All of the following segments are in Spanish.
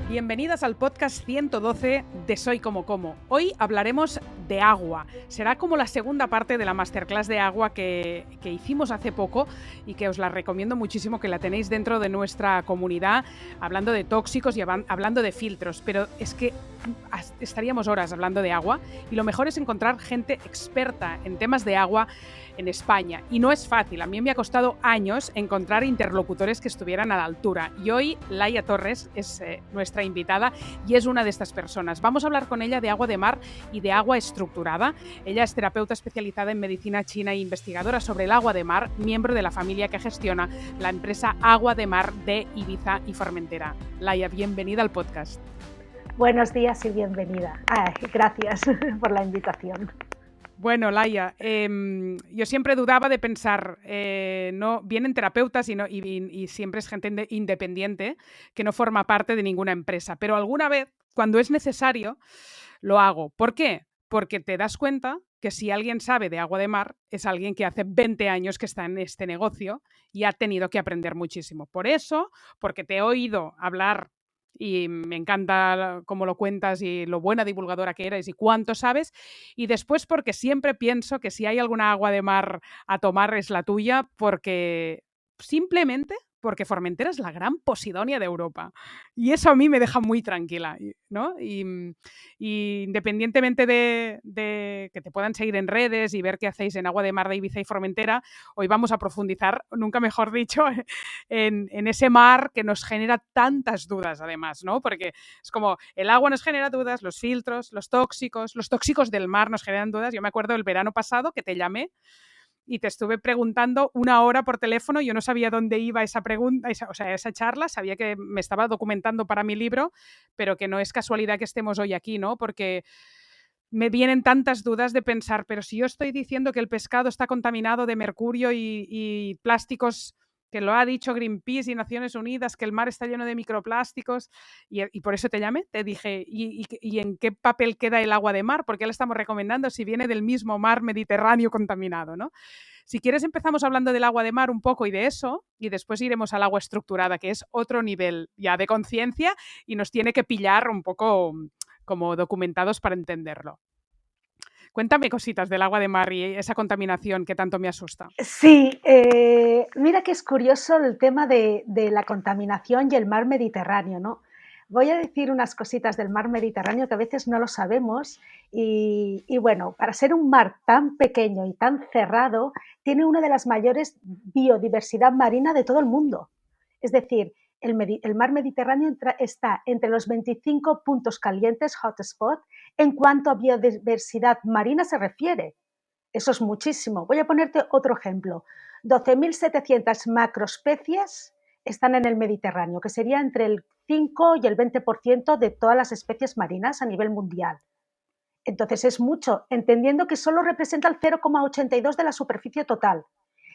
Bienvenidas al podcast 112 de Soy Como Como. Hoy hablaremos de agua. Será como la segunda parte de la masterclass de agua que hicimos hace poco y que os la recomiendo muchísimo, que la tenéis dentro de nuestra comunidad, hablando de tóxicos y hablando de filtros. Pero es que estaríamos horas hablando de agua y lo mejor es encontrar gente experta en temas de agua en España. Y no es fácil. A mí me ha costado años encontrar interlocutores que estuvieran a la altura. Y hoy Laia Torres es nuestra invitada y es una de estas personas. Vamos a hablar con ella de agua de mar y de agua estructurada. Ella es terapeuta especializada en medicina china e investigadora sobre el agua de mar, miembro de la familia que gestiona la empresa Agua de Mar de Ibiza y Formentera. Laia, bienvenida al podcast. Buenos días y bienvenida. Gracias por la invitación. Bueno, Laia, yo siempre dudaba de pensar, no vienen terapeutas y siempre es gente independiente que no forma parte de ninguna empresa, pero alguna vez, cuando es necesario, lo hago. ¿Por qué? Porque te das cuenta que si alguien sabe de agua de mar, es alguien que hace 20 años que está en este negocio y ha tenido que aprender muchísimo. Por eso, porque te he oído hablar y me encanta cómo lo cuentas y lo buena divulgadora que eres y cuánto sabes. Y después porque siempre pienso que si hay alguna agua de mar a tomar es la tuya, porque simplemente porque Formentera es la gran Posidonia de Europa. Y eso a mí me deja muy tranquila, ¿no? Y independientemente de que te puedan seguir en redes y ver qué hacéis en Agua de Mar de Ibiza y Formentera, hoy vamos a profundizar, nunca mejor dicho, en ese mar que nos genera tantas dudas, además, ¿no? Porque es como el agua nos genera dudas, los filtros, los tóxicos del mar nos generan dudas. Yo me acuerdo el verano pasado que te llamé y te estuve preguntando 1 hora por teléfono. Yo no sabía dónde iba esa pregunta, esa charla. Sabía que me estaba documentando para mi libro, pero que no es casualidad que estemos hoy aquí, ¿no? Porque me vienen tantas dudas de pensar, pero si yo estoy diciendo que el pescado está contaminado de mercurio y plásticos, que lo ha dicho Greenpeace y Naciones Unidas, que el mar está lleno de microplásticos, y por eso te llamé, te dije, ¿y en qué papel queda el agua de mar? ¿Por qué la estamos recomendando si viene del mismo mar Mediterráneo contaminado, ¿no? Si quieres empezamos hablando del agua de mar un poco y de eso, y después iremos al agua estructurada, que es otro nivel ya de conciencia y nos tiene que pillar un poco como documentados para entenderlo. Cuéntame cositas del agua de mar y esa contaminación que tanto me asusta. Sí, mira que es curioso el tema de la contaminación y el mar Mediterráneo, ¿no? Voy a decir unas cositas del mar Mediterráneo que a veces no lo sabemos y bueno, para ser un mar tan pequeño y tan cerrado, tiene una de las mayores biodiversidad marina de todo el mundo. Es decir, el mar Mediterráneo está entre los 25 puntos calientes, hotspot, en cuanto a biodiversidad marina se refiere. Eso es muchísimo. Voy a ponerte otro ejemplo. 12.700 macroespecies están en el Mediterráneo, que sería entre el 5 y el 20% de todas las especies marinas a nivel mundial. Entonces es mucho, entendiendo que solo representa el 0,82 de la superficie total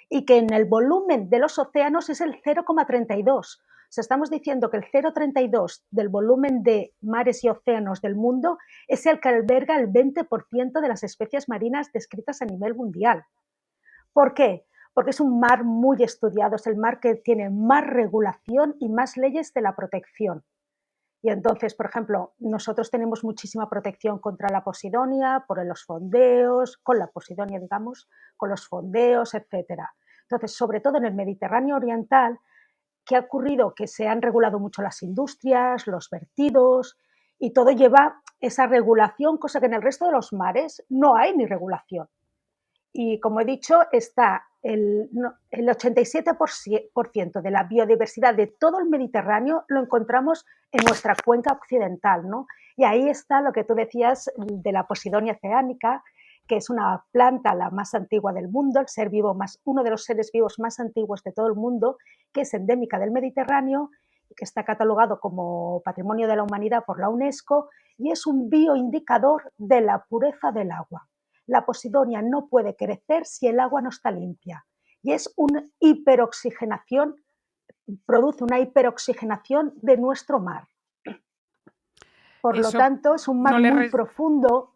y que en el volumen de los océanos es el 0,32. O sea, estamos diciendo que el 0,32 del volumen de mares y océanos del mundo es el que alberga el 20% de las especies marinas descritas a nivel mundial. ¿Por qué? Porque es un mar muy estudiado, es el mar que tiene más regulación y más leyes de la protección. Y entonces, por ejemplo, nosotros tenemos muchísima protección contra la posidonia, por los fondeos, con la posidonia, digamos, con los fondeos, etcétera. Entonces, sobre todo en el Mediterráneo oriental, ¿qué ha ocurrido? Que se han regulado mucho las industrias, los vertidos, y todo lleva esa regulación, cosa que en el resto de los mares no hay ni regulación. Y como he dicho, está el 87% de la biodiversidad de todo el Mediterráneo lo encontramos en nuestra cuenca occidental, ¿no? Y ahí está lo que tú decías de la Posidonia oceanica, que es una planta la más antigua del mundo, el ser vivo uno de los seres vivos más antiguos de todo el mundo, que es endémica del Mediterráneo y que está catalogado como Patrimonio de la Humanidad por la UNESCO y es un bioindicador de la pureza del agua. La posidonia no puede crecer si el agua no está limpia y es una hiperoxigenación, produce una hiperoxigenación de nuestro mar. Por lo tanto, es un mar muy profundo.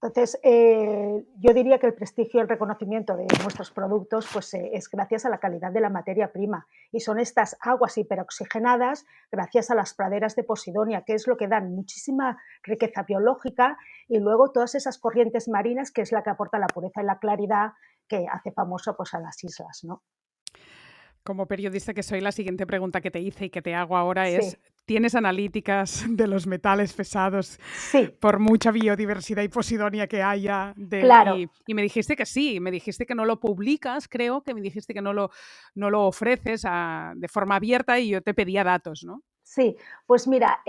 Entonces, yo diría que el prestigio y el reconocimiento de nuestros productos pues, es gracias a la calidad de la materia prima. Y son estas aguas hiperoxigenadas gracias a las praderas de Posidonia, que es lo que dan muchísima riqueza biológica, y luego todas esas corrientes marinas, que es la que aporta la pureza y la claridad que hace famoso pues, a las islas, ¿no? Como periodista que soy, la siguiente pregunta que te hice y que te hago ahora es, Sí, ¿tienes analíticas de los metales pesados sí, por mucha biodiversidad y posidonia que haya? claro. Y me dijiste que sí, me dijiste que no lo publicas, creo que me dijiste que no lo ofreces de forma abierta y yo te pedía datos, ¿no? Sí, pues mira,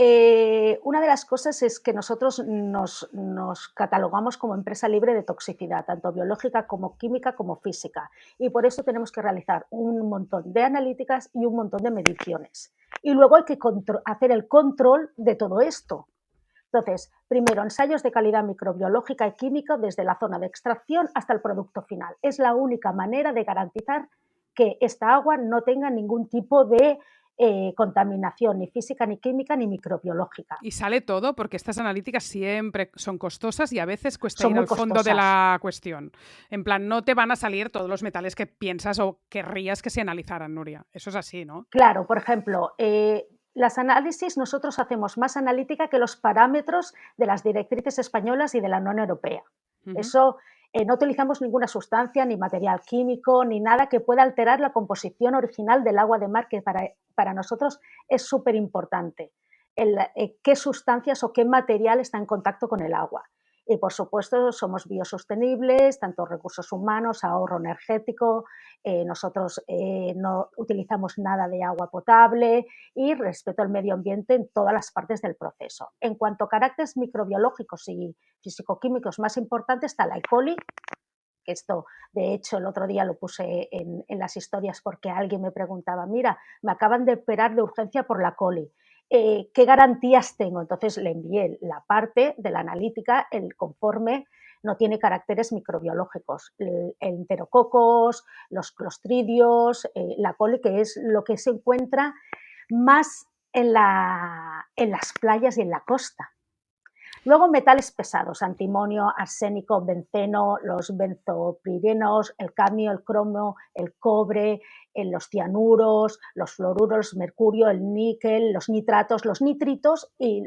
una de las cosas es que nosotros nos catalogamos como empresa libre de toxicidad, tanto biológica como química como física, y por eso tenemos que realizar un montón de analíticas y un montón de mediciones. Y luego hay que hacer el control de todo esto. Entonces, primero, ensayos de calidad microbiológica y química desde la zona de extracción hasta el producto final. Es la única manera de garantizar que esta agua no tenga ningún tipo de contaminación, ni física, ni química, ni microbiológica. Y sale todo porque estas analíticas siempre son costosas y a veces cuesta Son ir muy al fondo de costosas. la cuestión. En plan, no te van a salir todos los metales que piensas o querrías que se analizaran, Nuria. Eso es así, ¿no? Claro, por ejemplo, las análisis, nosotros hacemos más analítica que los parámetros de las directrices españolas y de la Unión Europea. Ujú. Eso, no utilizamos ninguna sustancia, ni material químico, ni nada que pueda alterar la composición original del agua de mar, que para nosotros es súper importante. Qué sustancias o qué material está en contacto con el agua. Y por supuesto somos biosostenibles, tanto recursos humanos, ahorro energético, nosotros no utilizamos nada de agua potable y respeto al medio ambiente en todas las partes del proceso. En cuanto a caracteres microbiológicos y físico-químicos más importantes está la E. coli, que esto, de hecho, el otro día lo puse en las historias porque alguien me preguntaba, mira, me acaban de operar de urgencia por la coli. ¿Qué garantías tengo? Entonces le envié la parte de la analítica, el conforme no tiene caracteres microbiológicos, el enterococos, los clostridios, la coli, que es lo que se encuentra más en las playas y en la costa. Luego metales pesados, antimonio, arsénico, benceno, los benzopirenos, el cadmio, el cromo, el cobre, los cianuros, los fluoruros, mercurio, el níquel, los nitratos, los nitritos y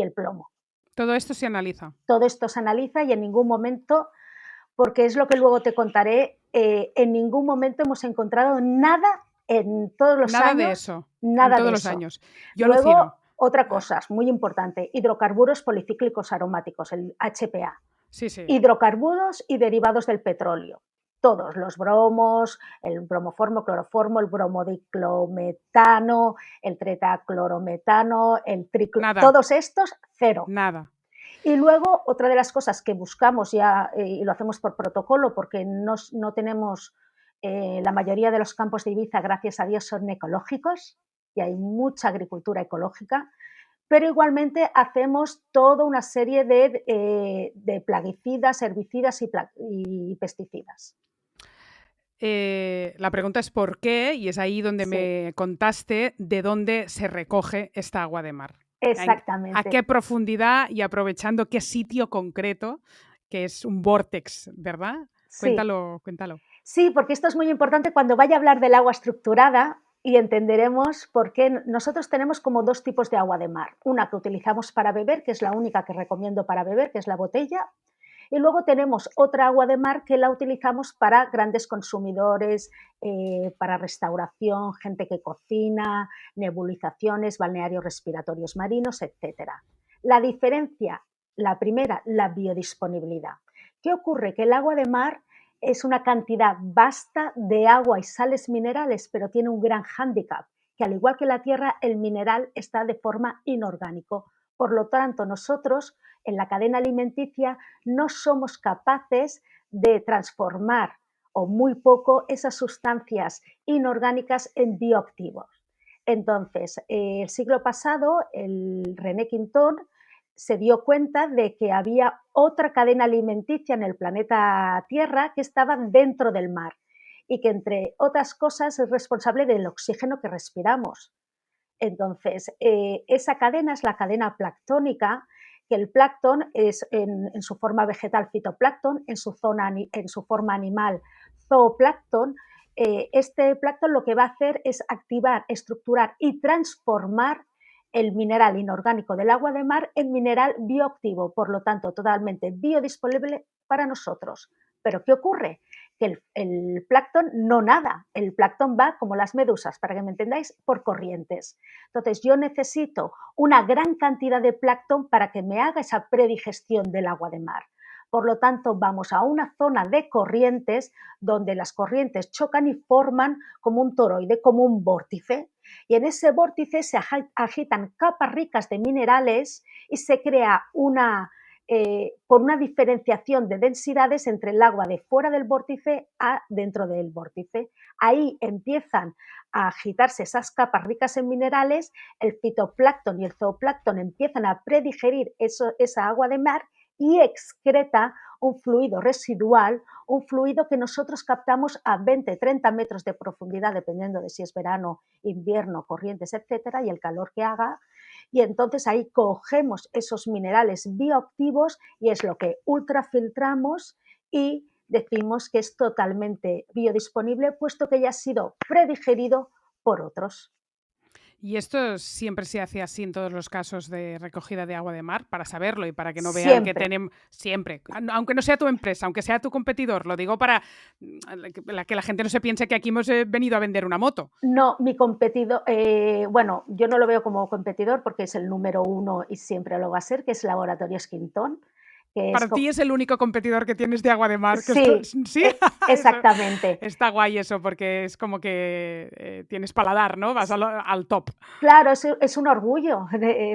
el plomo. Todo esto se analiza. Todo esto se analiza y en ningún momento, porque es lo que luego te contaré, en ningún momento hemos encontrado nada en todos los Nada de años, eso, en nada de todos los eso. años. Yo Luego, alucino. otra cosa muy importante, hidrocarburos policíclicos aromáticos, el HPA, Sí, sí. hidrocarburos y derivados del petróleo. Todos, los bromos, el bromoformo, cloroformo, el bromodiclometano, el tretaclorometano, Nada, todos estos, cero. nada. Y luego, otra de las cosas que buscamos ya, y lo hacemos por protocolo, porque no tenemos, la mayoría de los campos de Ibiza, gracias a Dios, son ecológicos y hay mucha agricultura ecológica, pero igualmente hacemos toda una serie de plaguicidas, herbicidas y pesticidas. La pregunta es por qué, y es ahí donde Sí, me contaste de dónde se recoge esta agua de mar. ¿A qué exactamente. profundidad y aprovechando qué sitio concreto, que es un vórtex, ¿verdad? Sí, Cuéntalo, cuéntalo. sí, porque esto es muy importante cuando vaya a hablar del agua estructurada y entenderemos por qué nosotros tenemos como dos tipos de agua de mar. Una que utilizamos para beber, que es la única que recomiendo para beber, que es la botella, y luego tenemos otra agua de mar que la utilizamos para grandes consumidores, para restauración, gente que cocina, nebulizaciones, balnearios respiratorios marinos, etcétera. La diferencia, la primera, la biodisponibilidad. ¿Qué ocurre? Que el agua de mar es una cantidad vasta de agua y sales minerales, pero tiene un gran hándicap, que al igual que la tierra, el mineral está de forma inorgánico. Por lo tanto, nosotros en la cadena alimenticia no somos capaces de transformar o muy poco esas sustancias inorgánicas en bioactivos. Entonces, el siglo pasado, el René Quintón se dio cuenta de que había otra cadena alimenticia en el planeta Tierra que estaba dentro del mar y que, entre otras cosas, es responsable del oxígeno que respiramos. Entonces, esa cadena es la cadena planctónica, que el plancton es en su forma vegetal fitoplancton, en su forma animal zooplancton. Este plancton lo que va a hacer es activar, estructurar y transformar el mineral inorgánico del agua de mar en mineral bioactivo, por lo tanto totalmente biodisponible para nosotros. Pero ¿qué ocurre? Que el plancton no nada, el plancton va como las medusas, para que me entendáis, por corrientes. Entonces yo necesito una gran cantidad de plancton para que me haga esa predigestión del agua de mar. Por lo tanto, vamos a una zona de corrientes donde las corrientes chocan y forman como un toroide, como un vórtice. Y en ese vórtice se agitan capas ricas de minerales y se crea por una diferenciación de densidades entre el agua de fuera del vórtice a dentro del vórtice. Ahí empiezan a agitarse esas capas ricas en minerales, el fitoplancton y el zooplancton empiezan a predigerir esa agua de mar y excreta un fluido residual, un fluido que nosotros captamos a 20-30 metros de profundidad, dependiendo de si es verano, invierno, corrientes, etcétera, y el calor que haga. Y entonces ahí cogemos esos minerales bioactivos y es lo que ultrafiltramos y decimos que es totalmente biodisponible, puesto que ya ha sido predigerido por otros. Y esto siempre se hace así en todos los casos de recogida de agua de mar, para saberlo y para que no vean que Siempre. tenemos siempre, aunque no sea tu empresa, aunque sea tu competidor, lo digo para que la gente no se piense que aquí hemos venido a vender una moto. No, mi competidor, bueno, yo no lo veo como competidor porque es el número 1 y siempre lo va a ser, que es Laboratorios Quintón, que es Para ti es el único competidor que tienes de agua de mar. Que sí, ¿sí? exactamente. Está guay eso, porque es como que tienes paladar, ¿no? Vas al top. Claro, es un orgullo,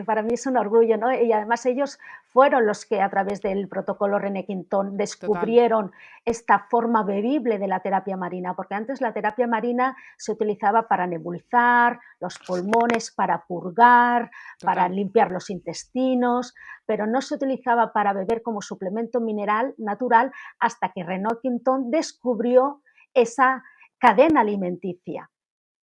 para mí es un orgullo, ¿no? Y además ellos fueron los que a través del protocolo René Quintón Total. descubrieron esta forma bebible de la terapia marina, porque antes la terapia marina se utilizaba para nebulizar los pulmones, para purgar, para Total. limpiar los intestinos, pero no se utilizaba para beber como suplemento mineral natural hasta que René Quintón descubrió esa cadena alimenticia.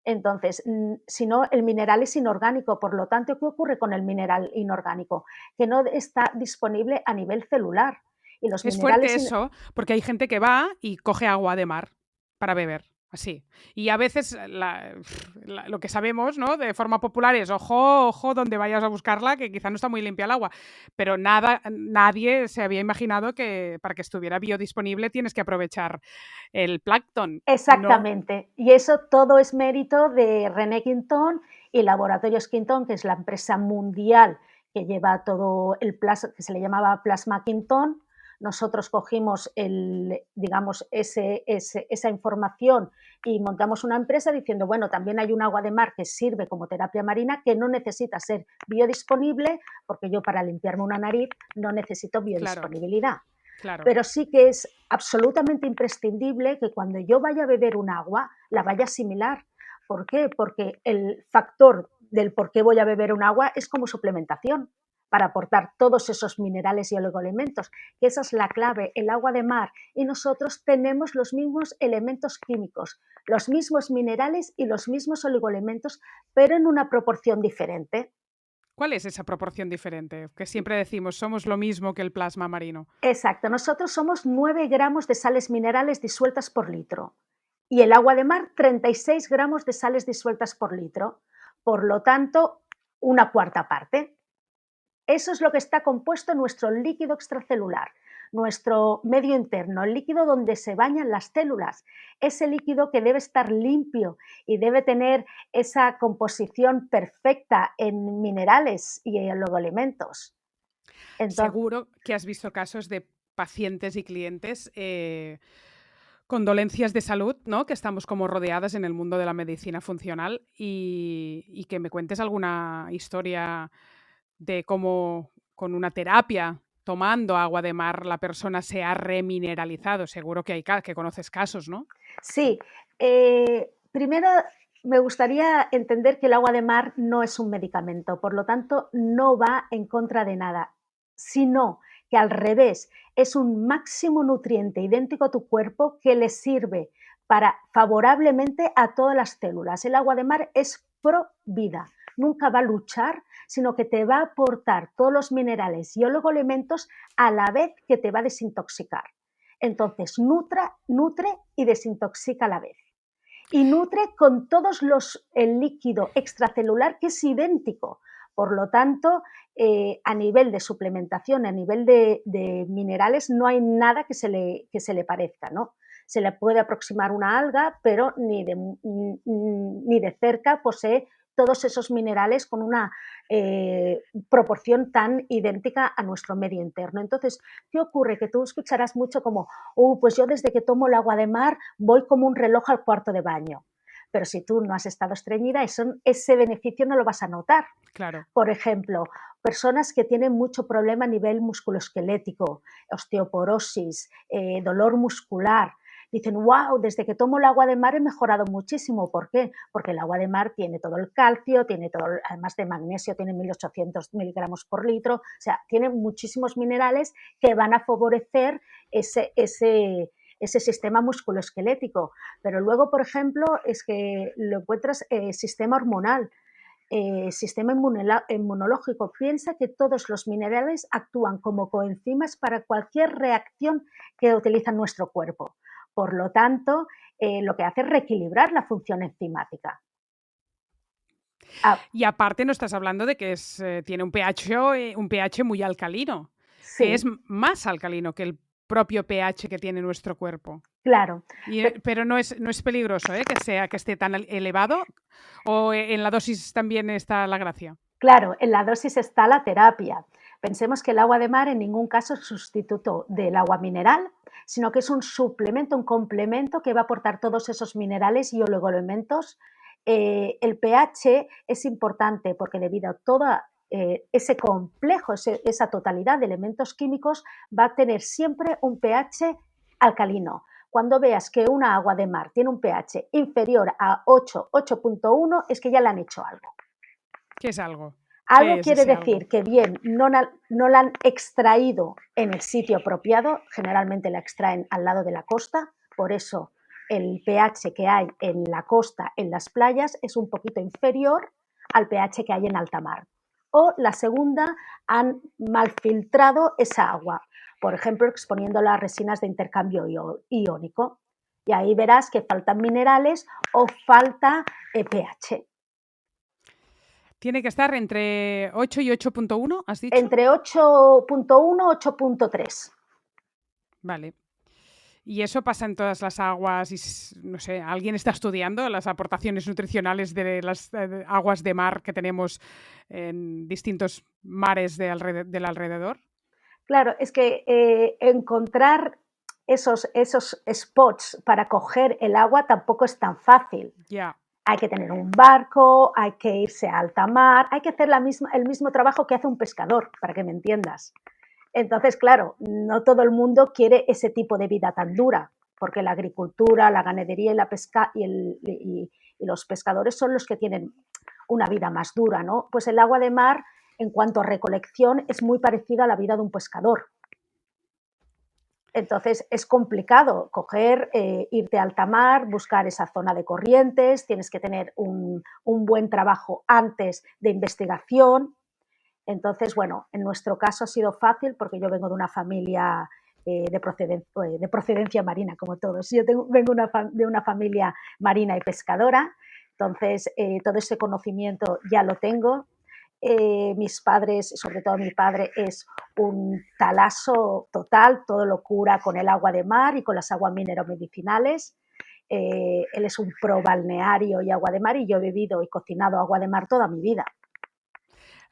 Entonces, si no, el mineral es inorgánico, por lo tanto, ¿qué ocurre con el mineral inorgánico? Que no está disponible a nivel celular. Y los Es fuerte minerales eso, porque hay gente que va y coge agua de mar para beber, así. Y a veces lo que sabemos, ¿no?, de forma popular es ojo, ojo donde vayas a buscarla, que quizá no está muy limpia el agua. Pero nadie se había imaginado que para que estuviera biodisponible tienes que aprovechar el plancton. No, exactamente. Y eso todo es mérito de René Quintón y Laboratorios Quintón, que es la empresa mundial que lleva todo el plasma, que se le llamaba Plasma Quintón. Nosotros cogimos digamos, esa información y montamos una empresa diciendo, bueno, también hay un agua de mar que sirve como terapia marina que no necesita ser biodisponible, porque yo para limpiarme una nariz no necesito claro, biodisponibilidad. claro. Pero sí que es absolutamente imprescindible que cuando yo vaya a beber un agua, la vaya a asimilar. ¿Por qué? Porque el factor del por qué voy a beber un agua es como suplementación para aportar todos esos minerales y oligoelementos, que esa es la clave, el agua de mar. Y nosotros tenemos los mismos elementos químicos, los mismos minerales y los mismos oligoelementos, pero en una proporción diferente. ¿Cuál es esa proporción diferente? Que siempre decimos, somos lo mismo que el plasma marino. Exacto, nosotros somos 9 gramos de sales minerales disueltas por litro y el agua de mar 36 gramos de sales disueltas por litro. Por lo tanto, una cuarta parte. Eso es lo que está compuesto en nuestro líquido extracelular, nuestro medio interno, el líquido donde se bañan las células, ese líquido que debe estar limpio y debe tener esa composición perfecta en minerales y en oligoelementos. Entonces, Seguro que has visto casos de pacientes y clientes con dolencias de salud, ¿no?, que estamos como rodeadas en el mundo de la medicina funcional y que me cuentes alguna historia de cómo con una terapia, tomando agua de mar, la persona se ha remineralizado. Seguro que que conoces casos, ¿no? sí, primero me gustaría entender que el agua de mar no es un medicamento, por lo tanto, no va en contra de nada, sino que al revés, es un máximo nutriente idéntico a tu cuerpo que le sirve para favorablemente a todas las células. El agua de mar es pro vida, nunca va a luchar, sino que te va a aportar todos los minerales y oligoelementos a la vez que te va a desintoxicar. Entonces, nutre y desintoxica a la vez. Y nutre con todos el líquido extracelular que es idéntico. Por lo tanto, a nivel de suplementación, a nivel de minerales, no hay nada que se le parezca, ¿no? Se le puede aproximar una alga, pero ni de cerca posee todos esos minerales con una proporción tan idéntica a nuestro medio interno. Entonces, ¿qué ocurre? Que tú escucharás mucho como, pues yo desde que tomo el agua de mar voy como un reloj al cuarto de baño. Pero si tú no has estado estreñida, ese beneficio no lo vas a notar. Claro. Por ejemplo, personas que tienen mucho problema a nivel musculoesquelético, osteoporosis, dolor muscular, dicen, wow, desde que tomo el agua de mar he mejorado muchísimo. ¿Por qué? Porque el agua de mar tiene todo el calcio, tiene todo, además de magnesio, tiene 1800 miligramos por litro, o sea, tiene muchísimos minerales que van a favorecer ese sistema musculoesquelético. Pero luego, por ejemplo, es que lo encuentras sistema hormonal, sistema inmunológico. Piensa que todos los minerales actúan como coenzimas para cualquier reacción que utiliza nuestro cuerpo. Por lo tanto, lo que hace es reequilibrar la función enzimática. Y aparte no estás hablando de que tiene un pH muy alcalino, sí. que es más alcalino que el propio pH que tiene nuestro cuerpo. Claro. Pero no es peligroso que esté tan elevado, o en la dosis también está la gracia. Claro, en la dosis está la terapia. Pensemos que el agua de mar en ningún caso es sustituto del agua mineral, sino que es un suplemento, un complemento que va a aportar todos esos minerales y oligoelementos. El pH es importante porque debido a todo ese complejo, esa totalidad de elementos químicos, va a tener siempre un pH alcalino. Cuando veas que una agua de mar tiene un pH inferior a 8, 8.1, es que ya le han hecho algo. ¿Qué es algo? Algo quiere decir que bien, no la han extraído en el sitio apropiado, generalmente la extraen al lado de la costa, por eso el pH que hay en la costa, en las playas, es un poquito inferior al pH que hay en alta mar. O la segunda, han mal filtrado esa agua, por ejemplo, exponiéndola a resinas de intercambio iónico. Y ahí verás que faltan minerales o falta pH. Tiene que estar entre 8 y 8.1, ¿has dicho? Entre 8.1 y 8.3. Vale. ¿Y eso pasa en todas las aguas? Y, no sé, ¿alguien está estudiando las aportaciones nutricionales de las aguas de mar que tenemos en distintos mares del alrededor? Claro, es que encontrar esos spots para coger el agua tampoco es tan fácil. Ya. Hay que tener un barco, hay que irse a alta mar, hay que hacer el mismo trabajo que hace un pescador, para que me entiendas. Entonces, claro, no todo el mundo quiere ese tipo de vida tan dura, porque la agricultura, la ganadería y la pesca y los pescadores son los que tienen una vida más dura, ¿no? Pues el agua de mar, en cuanto a recolección, es muy parecida a la vida de un pescador. Entonces es complicado irte a alta mar, buscar esa zona de corrientes, tienes que tener un buen trabajo antes de investigación. Entonces, bueno, en nuestro caso ha sido fácil porque yo vengo de una familia de procedencia marina, como todos. Yo vengo de una familia marina y pescadora, entonces todo ese conocimiento ya lo tengo. Mis padres, sobre todo mi padre, es un talazo total, todo lo cura con el agua de mar y con las aguas mineromedicinales. Él es un pro balneario y agua de mar y yo he bebido y cocinado agua de mar toda mi vida.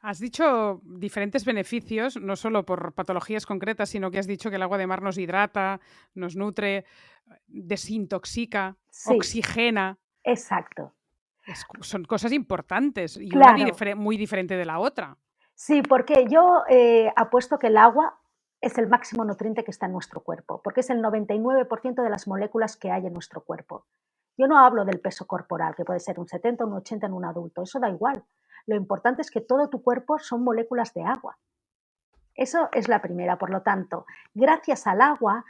Has dicho diferentes beneficios, no solo por patologías concretas, sino que has dicho que el agua de mar nos hidrata, nos nutre, desintoxica, sí, oxigena. Exacto. Son cosas importantes y claro. una muy diferente de la otra. Sí, porque yo apuesto que el agua es el máximo nutriente que está en nuestro cuerpo, porque es el 99% de las moléculas que hay en nuestro cuerpo. Yo no hablo del peso corporal, que puede ser un 70 o un 80 en un adulto, eso da igual. Lo importante es que todo tu cuerpo son moléculas de agua. Eso es la primera, por lo tanto, gracias al agua,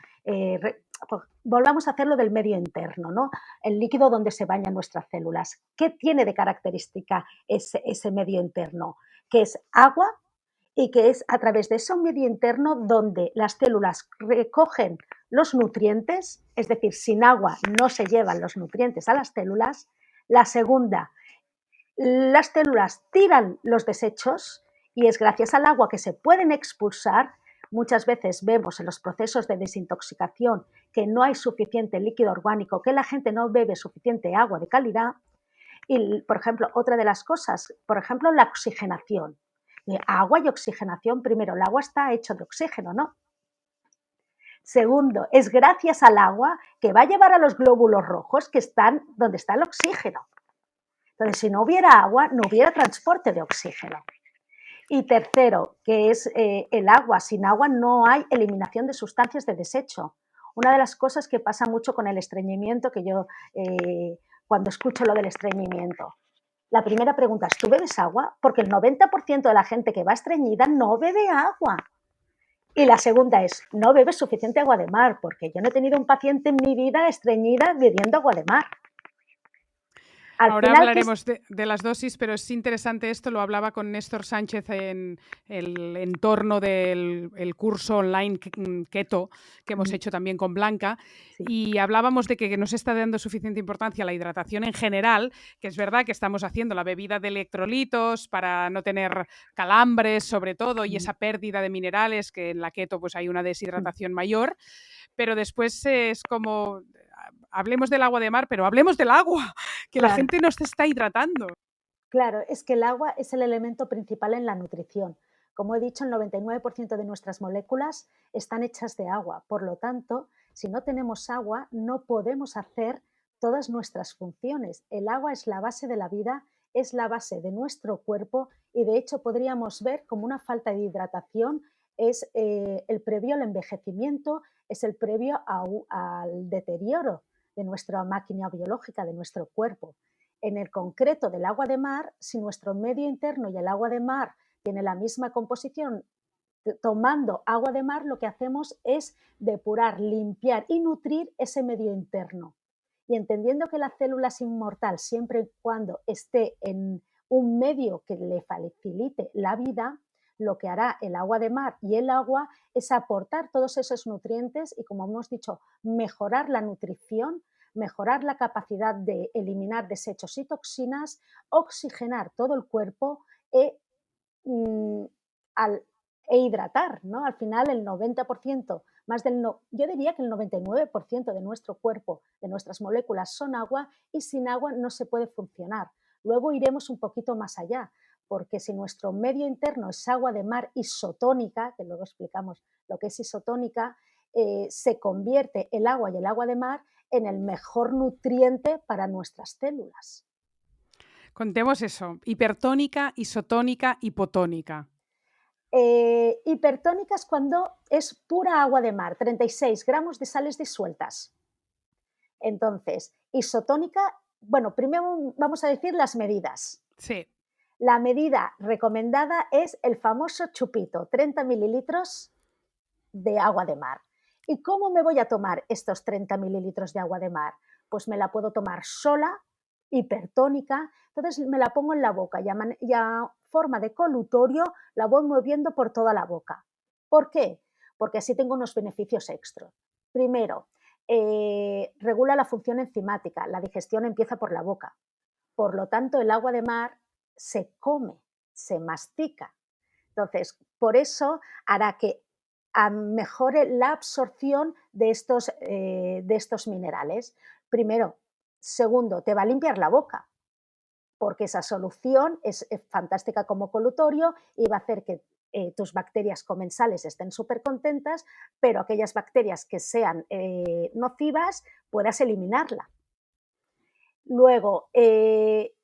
volvamos a hacer lo del medio interno, ¿no? El líquido donde se bañan nuestras células. ¿Qué tiene de característica ese medio interno? Que es agua y que es a través de ese medio interno donde las células recogen los nutrientes, es decir, sin agua no se llevan los nutrientes a las células. La segunda, las células tiran los desechos y es gracias al agua que se pueden expulsar. Muchas veces vemos en los procesos de desintoxicación que no hay suficiente líquido orgánico, que la gente no bebe suficiente agua de calidad. Y, por ejemplo, otra de las cosas, por ejemplo, la oxigenación. Agua y oxigenación, primero, el agua está hecho de oxígeno, ¿no? Segundo, es gracias al agua que va a llevar a los glóbulos rojos que están donde está el oxígeno. Entonces, si no hubiera agua, no hubiera transporte de oxígeno. Y tercero, que es el agua. Sin agua no hay eliminación de sustancias de desecho. Una de las cosas que pasa mucho con el estreñimiento, que yo cuando escucho lo del estreñimiento, la primera pregunta es, ¿tú bebes agua? Porque el 90% de la gente que va estreñida no bebe agua. Y la segunda es, no bebes suficiente agua de mar, porque yo no he tenido un paciente en mi vida estreñida bebiendo agua de mar. Ahora hablaremos de las dosis, pero es interesante esto, lo hablaba con Néstor Sánchez en el entorno del curso online Keto que hemos hecho también con Blanca, sí. Y hablábamos de que no se está dando suficiente importancia a la hidratación en general, que es verdad que estamos haciendo la bebida de electrolitos para no tener calambres sobre todo y esa pérdida de minerales, que en la keto pues hay una deshidratación mayor, pero después es como... Hablemos del agua de mar, pero hablemos del agua, que claro. La gente no se está hidratando. Claro, es que el agua es el elemento principal en la nutrición. Como he dicho, el 99% de nuestras moléculas están hechas de agua. Por lo tanto, si no tenemos agua, no podemos hacer todas nuestras funciones. El agua es la base de la vida, es la base de nuestro cuerpo y, de hecho, podríamos ver como una falta de hidratación es el previo al envejecimiento, es el previo al deterioro de nuestra máquina biológica, de nuestro cuerpo. En el concreto del agua de mar, si nuestro medio interno y el agua de mar tiene la misma composición, tomando agua de mar, lo que hacemos es depurar, limpiar y nutrir ese medio interno. Y entendiendo que la célula es inmortal siempre y cuando esté en un medio que le facilite la vida, lo que hará el agua de mar y el agua es aportar todos esos nutrientes y, como hemos dicho, mejorar la nutrición, mejorar la capacidad de eliminar desechos y toxinas, oxigenar todo el cuerpo e hidratar, ¿no? Al final el 90%, yo diría que el 99% de nuestro cuerpo, de nuestras moléculas son agua y sin agua no se puede funcionar. Luego iremos un poquito más allá, porque si nuestro medio interno es agua de mar isotónica, que luego explicamos lo que es isotónica, se convierte el agua y el agua de mar en el mejor nutriente para nuestras células. Contemos eso, hipertónica, isotónica, hipotónica. Hipertónica es cuando es pura agua de mar, 36 gramos de sales disueltas. Entonces, isotónica, bueno, primero vamos a decir las medidas. Sí. La medida recomendada es el famoso chupito, 30 mililitros de agua de mar. ¿Y cómo me voy a tomar estos 30 mililitros de agua de mar? Pues me la puedo tomar sola, hipertónica, entonces me la pongo en la boca y a forma de colutorio la voy moviendo por toda la boca. ¿Por qué? Porque así tengo unos beneficios extra. Primero, regula la función enzimática, la digestión empieza por la boca. Por lo tanto, el agua de mar se come, se mastica. Entonces, por eso hará que mejore la absorción de estos minerales. Primero. Segundo, te va a limpiar la boca, porque esa solución es fantástica como colutorio y va a hacer que tus bacterias comensales estén súper contentas, pero aquellas bacterias que sean nocivas puedas eliminarla. Luego,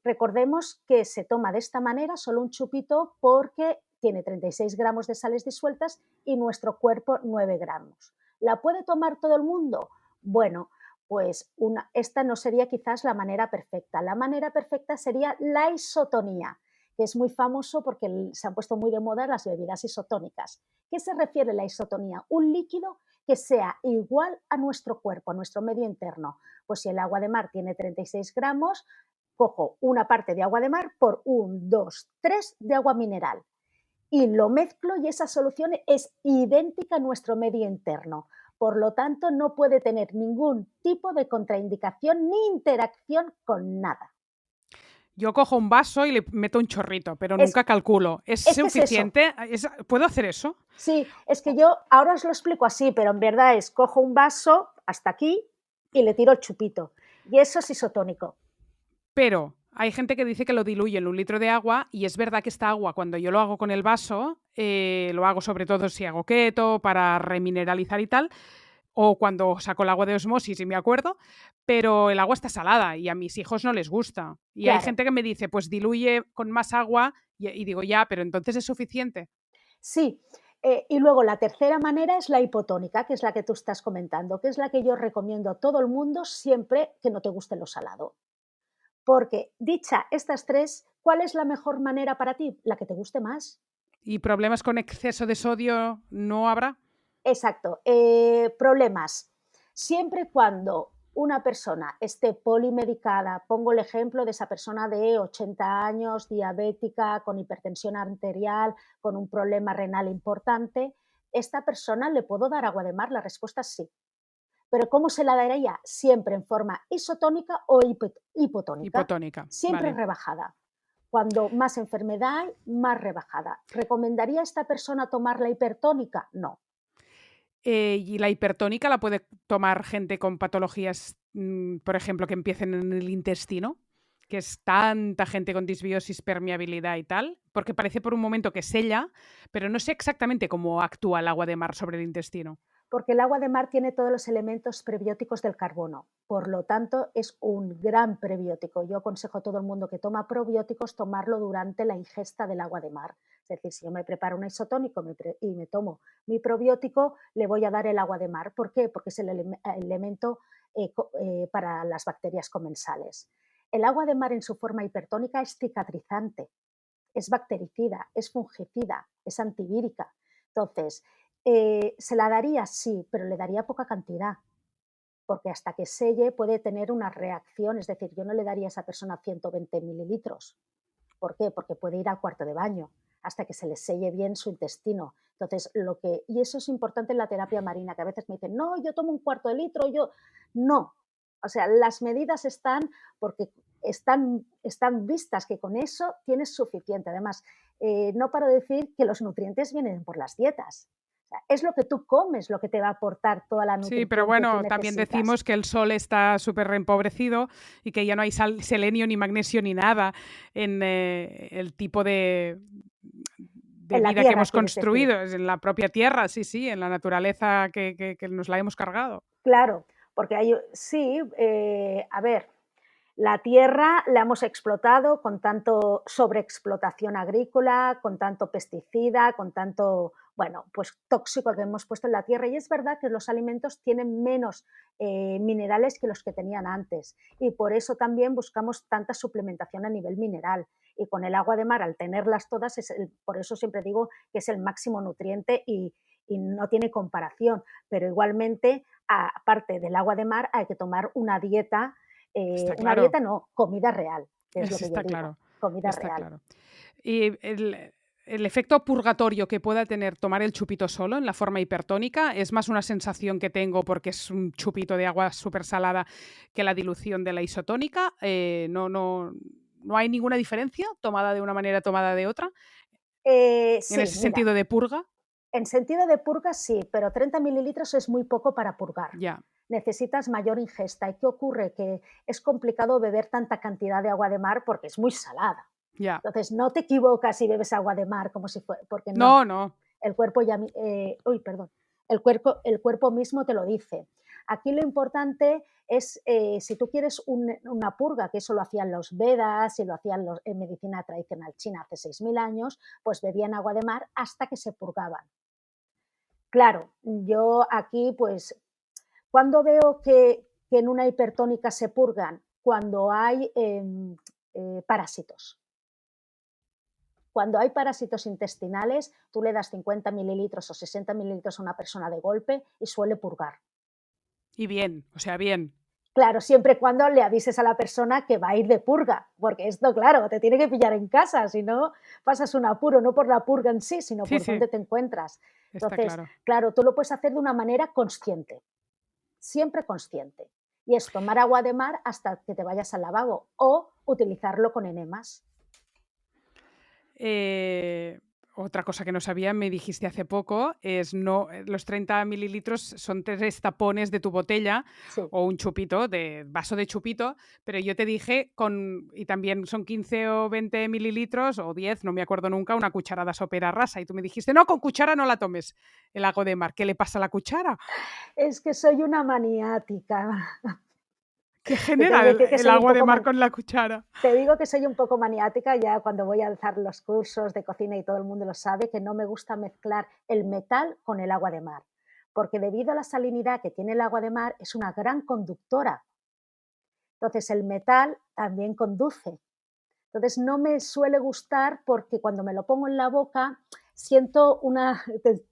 recordemos que se toma de esta manera solo un chupito porque tiene 36 gramos de sales disueltas y nuestro cuerpo 9 gramos. ¿La puede tomar todo el mundo? Bueno, pues esta no sería quizás la manera perfecta. La manera perfecta sería la isotonía, que es muy famoso porque se han puesto muy de moda las bebidas isotónicas. ¿Qué se refiere a la isotonía? Un líquido que sea igual a nuestro cuerpo, a nuestro medio interno. Pues si el agua de mar tiene 36 gramos, cojo una parte de agua de mar por 1, 2, 3 de agua mineral y lo mezclo y esa solución es idéntica a nuestro medio interno. Por lo tanto, no puede tener ningún tipo de contraindicación ni interacción con nada. Yo cojo un vaso y le meto un chorrito, pero Es, nunca calculo. ¿Es es que es eso. suficiente? ¿Puedo hacer eso? Sí, es que yo ahora os lo explico así, pero en verdad es cojo un vaso hasta aquí y le tiro el chupito. Y eso es isotónico. Pero hay gente que dice que lo diluye en 1 litro de agua y es verdad que esta agua, cuando yo lo hago con el vaso, lo hago sobre todo si hago keto, para remineralizar y tal, o cuando saco el agua de osmosis y me acuerdo, pero el agua está salada y a mis hijos no les gusta. Y hay Claro. gente que me dice, pues diluye con más agua y digo, ya, pero entonces es suficiente. Sí, y luego la tercera manera es la hipotónica, que es la que tú estás comentando, que es la que yo recomiendo a todo el mundo siempre que no te guste lo salado. Porque dicha estas tres, ¿cuál es la mejor manera para ti? La que te guste más. ¿Y problemas con exceso de sodio no habrá? Exacto. Problemas. Siempre cuando una persona esté polimedicada, pongo el ejemplo de esa persona de 80 años, diabética, con hipertensión arterial, con un problema renal importante, ¿esta persona le puedo dar agua de mar? La respuesta es sí. Pero ¿cómo se la daría? Siempre en forma isotónica o hipotónica, Hipotónica, siempre vale. rebajada. Cuando más enfermedad hay, más rebajada. ¿Recomendaría a esta persona tomar la hipertónica? No. ¿Y la hipertónica la puede tomar gente con patologías, por ejemplo, que empiecen en el intestino? Que es tanta gente con disbiosis, permeabilidad y tal, porque parece por un momento que sella, pero no sé exactamente cómo actúa el agua de mar sobre el intestino. Porque el agua de mar tiene todos los elementos prebióticos del carbono. Por lo tanto, es un gran prebiótico. Yo aconsejo a todo el mundo que toma probióticos tomarlo durante la ingesta del agua de mar. Es decir, si yo me preparo un isotónico y me tomo mi probiótico, le voy a dar el agua de mar. ¿Por qué? Porque es el elemento para las bacterias comensales. El agua de mar en su forma hipertónica es cicatrizante, es bactericida, es fungicida, es antivírica. Entonces, ¿se la daría? Sí, pero le daría poca cantidad, porque hasta que selle puede tener una reacción, es decir, yo no le daría a esa persona 120 mililitros. ¿Por qué? Porque puede ir al cuarto de baño hasta que se le selle bien su intestino. Entonces, y eso es importante en la terapia marina, que a veces me dicen, no, yo tomo 1/4 litro, yo, no. O sea, las medidas están porque están vistas que con eso tienes suficiente. Además, no paro de decir que los nutrientes vienen por las dietas. O sea, es lo que tú comes lo que te va a aportar toda la Sí, pero nutrición que tú bueno, también necesitas. decimos que el sol está súper empobrecido y que ya no hay selenio, ni magnesio, ni nada en el tipo de En la vida que tierra, hemos quieres decir. construido, es en la propia tierra, sí, sí, en la naturaleza que nos la hemos cargado. Claro, porque hay, sí, a ver, la tierra la hemos explotado con tanto sobreexplotación agrícola, con tanto pesticida, con tanto, bueno, pues tóxico que hemos puesto en la tierra. Y es verdad que los alimentos tienen menos minerales que los que tenían antes. Y por eso también buscamos tanta suplementación a nivel mineral. Y con el agua de mar, al tenerlas todas, por eso siempre digo que es el máximo nutriente y no tiene comparación. Pero igualmente, aparte del agua de mar, hay que tomar Está una claro, dieta no, comida real, que es lo que yo está digo, claro, comida está real. claro. Y el efecto purgatorio que pueda tener tomar el chupito solo en la forma hipertónica es más una sensación que tengo porque es un chupito de agua súper salada que la dilución de la isotónica. No hay ninguna diferencia tomada de una manera, tomada de otra, en Sí, ese mira, sentido de purga. en sentido de purga sí, pero 30 mililitros es muy poco para purgar. Ya, Necesitas mayor ingesta. ¿Y qué ocurre? Que es complicado beber tanta cantidad de agua de mar porque es muy salada. ya. Entonces, no te equivocas si bebes agua de mar como si fuera, porque no, No, no. el cuerpo ya, uy, perdón, el cuerpo mismo te lo dice. Aquí lo importante es, si tú quieres una purga, que eso lo hacían los Vedas y lo hacían en medicina tradicional china hace 6.000 años, pues bebían agua de mar hasta que se purgaban. Claro, yo aquí, pues, cuando veo que en una hipertónica se purgan, cuando hay parásitos. Cuando hay parásitos intestinales, tú le das 50 mililitros o 60 mililitros a una persona de golpe y suele purgar. Y bien, o sea, bien. Claro, siempre y cuando le avises a la persona que va a ir de purga, porque esto, claro, te tiene que pillar en casa, si no pasas un apuro, no por la purga en sí, sino Sí, por sí, dónde te encuentras. está Entonces, claro. claro, tú lo puedes hacer de una manera consciente, siempre consciente. Y es tomar agua de mar hasta que te vayas al lavabo o utilizarlo con enemas. Eh, Otra cosa que no sabía, me dijiste hace poco, es no, los 30 mililitros son 3 tapones de tu botella Sí. o un chupito, de vaso de chupito, pero yo te dije y también son 15 o 20 mililitros o 10, no me acuerdo nunca, una cucharada sopera rasa. Y tú me dijiste, no, con cuchara no la tomes, el agua de mar. ¿Qué le pasa a la cuchara? Es que soy una maniática. ¿Qué Te tengo genera que decir que el soy un agua de poco mar con la cuchara? Te digo que soy un poco maniática ya cuando voy a hacer los cursos de cocina y todo el mundo lo sabe, que no me gusta mezclar el metal con el agua de mar, porque debido a la salinidad que tiene el agua de mar es una gran conductora. Entonces el metal también conduce. Entonces no me suele gustar porque cuando me lo pongo en la boca siento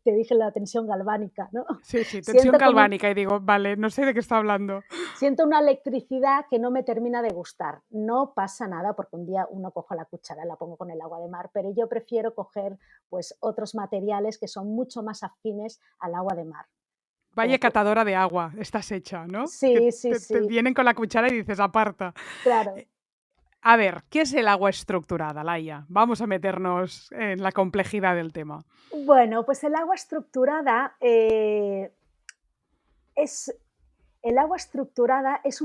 te dije la tensión galvánica, ¿no? Sí, sí, tensión Siento como galvánica y digo, vale, no sé de qué está hablando. Siento una electricidad que no me termina de gustar. No pasa nada porque un día uno cojo la cuchara, la pongo con el agua de mar, pero yo prefiero coger pues otros materiales que son mucho más afines al agua de mar. Vaya Como catadora de agua estás hecha, ¿no? Que sí, sí, te sí, vienen con la cuchara y dices, aparta. claro. Eh, A ver, ¿qué es el agua estructurada, Laia? Vamos a meternos en la complejidad del tema. Bueno, pues el agua estructurada es el agua estructurada es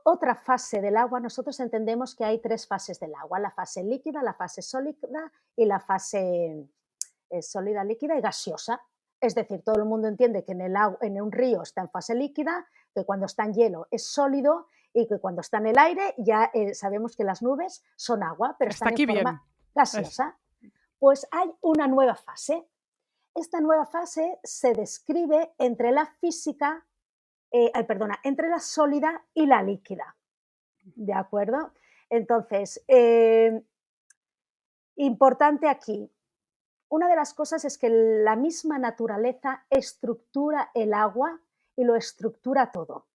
otra fase del agua. Nosotros entendemos que hay tres fases del agua: la fase líquida, la fase sólida y la fase sólida, líquida y gaseosa. Es decir, todo el mundo entiende que en un río está en fase líquida, que cuando está en hielo es sólido y que cuando está en el aire ya sabemos que las nubes son agua, pero Hasta están en aquí forma bien. Es- gaseosa. Pues hay una nueva fase. Esta nueva fase se describe entre la física, entre la sólida y la líquida. ¿De acuerdo? Entonces, importante aquí, una de las cosas es que la misma naturaleza estructura el agua y lo estructura todo.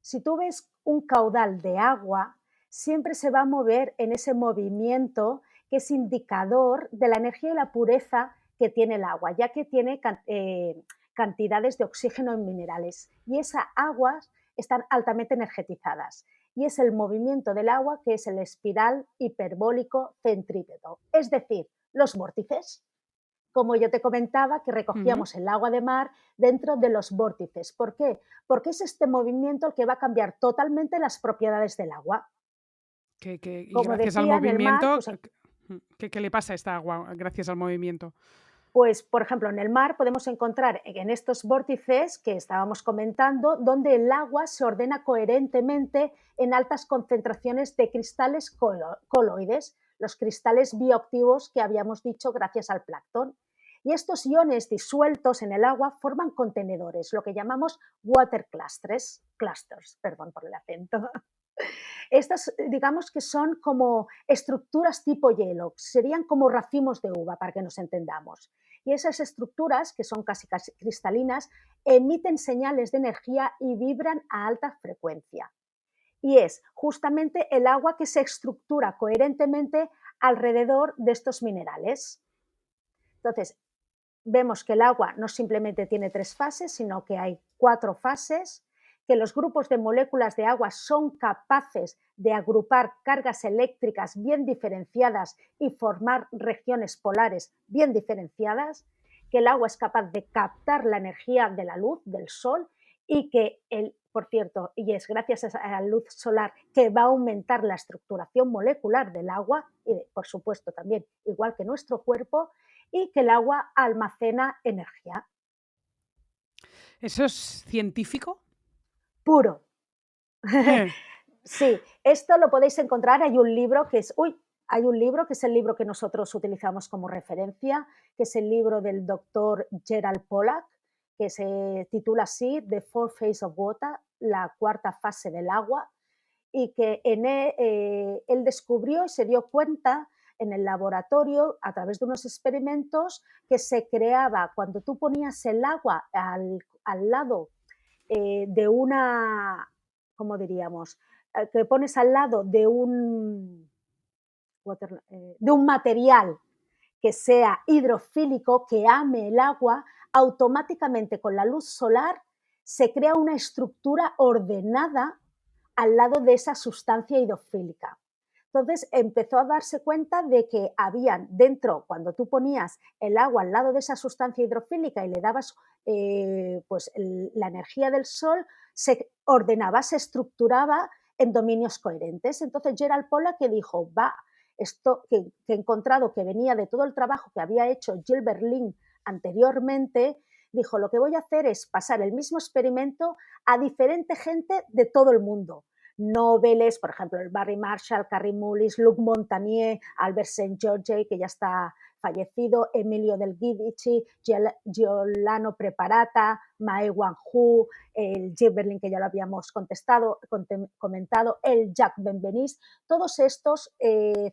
Si tú ves un caudal de agua, siempre se va a mover en ese movimiento que es indicador de la energía y la pureza que tiene el agua, ya que tiene cantidades de oxígeno en minerales. Y esas aguas están altamente energetizadas. Y es el movimiento del agua que es el espiral hiperbólico centrípeto, es decir, los vórtices, como yo te comentaba, que Ujú. recogíamos el agua de mar dentro de los vórtices. ¿Por qué? Porque es este movimiento el que va a cambiar totalmente las propiedades del agua. Y Como gracias al decía, en el mar, movimiento, pues, ¿qué le pasa a esta agua gracias al movimiento? por ejemplo, en el mar podemos encontrar en estos vórtices que estábamos comentando, donde el agua se ordena coherentemente en altas concentraciones de cristales coloides, los cristales bioactivos que habíamos dicho gracias al plancton. Y estos iones disueltos en el agua forman contenedores, lo que llamamos water clusters, perdón por el acento. Estas, digamos que son como estructuras tipo hielo, serían como racimos de uva, para que nos entendamos. Y esas estructuras, que son casi cristalinas, emiten señales de energía y vibran a alta frecuencia. Y es justamente el agua que se estructura coherentemente alrededor de estos minerales. Entonces, vemos que el agua no simplemente tiene tres fases, sino que hay cuatro fases, que los grupos de moléculas de agua son capaces de agrupar cargas eléctricas bien diferenciadas y formar regiones polares bien diferenciadas, que el agua es capaz de captar la energía de la luz del sol y que, por cierto, y es gracias a la luz solar que va a aumentar la estructuración molecular del agua y, por supuesto, también, igual que nuestro cuerpo, y que el agua almacena energía. ¿Eso es científico? Puro. Sí, esto lo podéis encontrar, hay un libro que es el libro que nosotros utilizamos como referencia, que es el libro del doctor Gerald Pollack, que se titula así, The Fourth Phase of Water, la cuarta fase del agua, y que él descubrió y se dio cuenta en el laboratorio a través de unos experimentos que se creaba cuando tú ponías el agua al lado de una, ¿cómo diríamos? Que pones al lado de un material que sea hidrofílico, que ame el agua, automáticamente con la luz solar se crea una estructura ordenada al lado de esa sustancia hidrofílica. Entonces empezó a darse cuenta de que habían dentro, cuando tú ponías el agua al lado de esa sustancia hidrofílica y le dabas la energía del sol, se ordenaba, se estructuraba en dominios coherentes. Entonces Gerald Pollack que dijo, esto que he encontrado que venía de todo el trabajo que había hecho Gilbert Lynn anteriormente, dijo, lo que voy a hacer es pasar el mismo experimento a diferente gente de todo el mundo. Nobeles, por ejemplo, el Barry Marshall, Carrie Mullis, Luc Montagnier, Albert St. George, que ya está fallecido, Emilio Del Guidici, Giuliano Preparata, Mae Wanhu, el Gilberlin, que ya lo habíamos comentado, el Jacques Benveniste, todos estos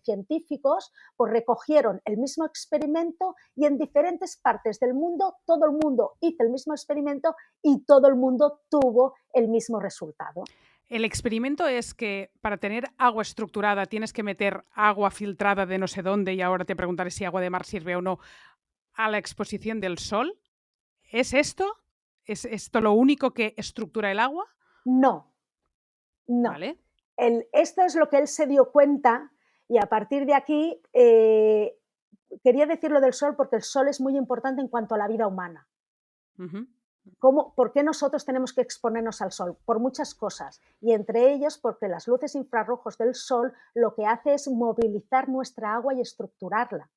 científicos pues recogieron el mismo experimento y en diferentes partes del mundo, todo el mundo hizo el mismo experimento y todo el mundo tuvo el mismo resultado. El experimento es que para tener agua estructurada tienes que meter agua filtrada de no sé dónde, y ahora te preguntaré si agua de mar sirve o no, a la exposición del sol. ¿Es esto? ¿Es esto lo único que estructura el agua? No. ¿Vale? Esto es lo que él se dio cuenta y a partir de aquí quería decir lo del sol porque el sol es muy importante en cuanto a la vida humana. Uh-huh. ¿Por qué nosotros tenemos que exponernos al sol? Por muchas cosas, y entre ellos porque las luces infrarrojos del sol lo que hace es movilizar nuestra agua y estructurarla.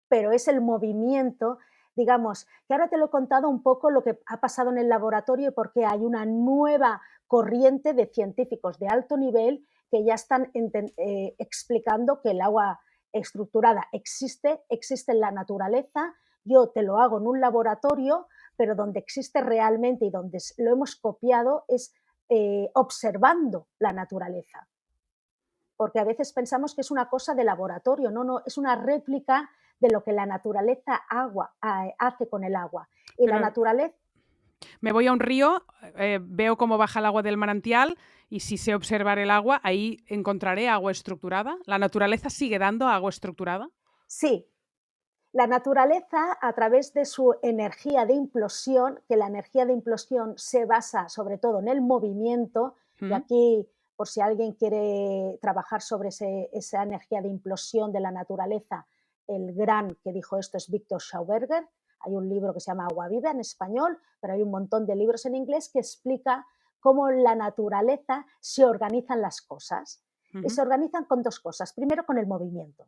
Pero es el movimiento, digamos, que ahora te lo he contado un poco lo que ha pasado en el laboratorio y por qué hay una nueva corriente de científicos de alto nivel que ya están explicando que el agua estructurada existe en la naturaleza. Yo te lo hago en un laboratorio, pero donde existe realmente y donde lo hemos copiado es observando la naturaleza. Porque a veces pensamos que es una cosa de laboratorio, no, es una réplica de lo que la naturaleza hace con el agua. Y pero la naturaleza... Me voy a un río, veo cómo baja el agua del manantial y si sé observar el agua, ahí encontraré agua estructurada. ¿La naturaleza sigue dando agua estructurada? Sí. La naturaleza, a través de su energía de implosión, que la energía de implosión se basa sobre todo en el movimiento, y aquí, por si alguien quiere trabajar sobre esa energía de implosión de la naturaleza, el gran que dijo esto es Victor Schauberger. Hay un libro que se llama Agua Viva en español, pero hay un montón de libros en inglés que explica cómo en la naturaleza se organizan las cosas. Y se organizan con dos cosas. Primero, con el movimiento.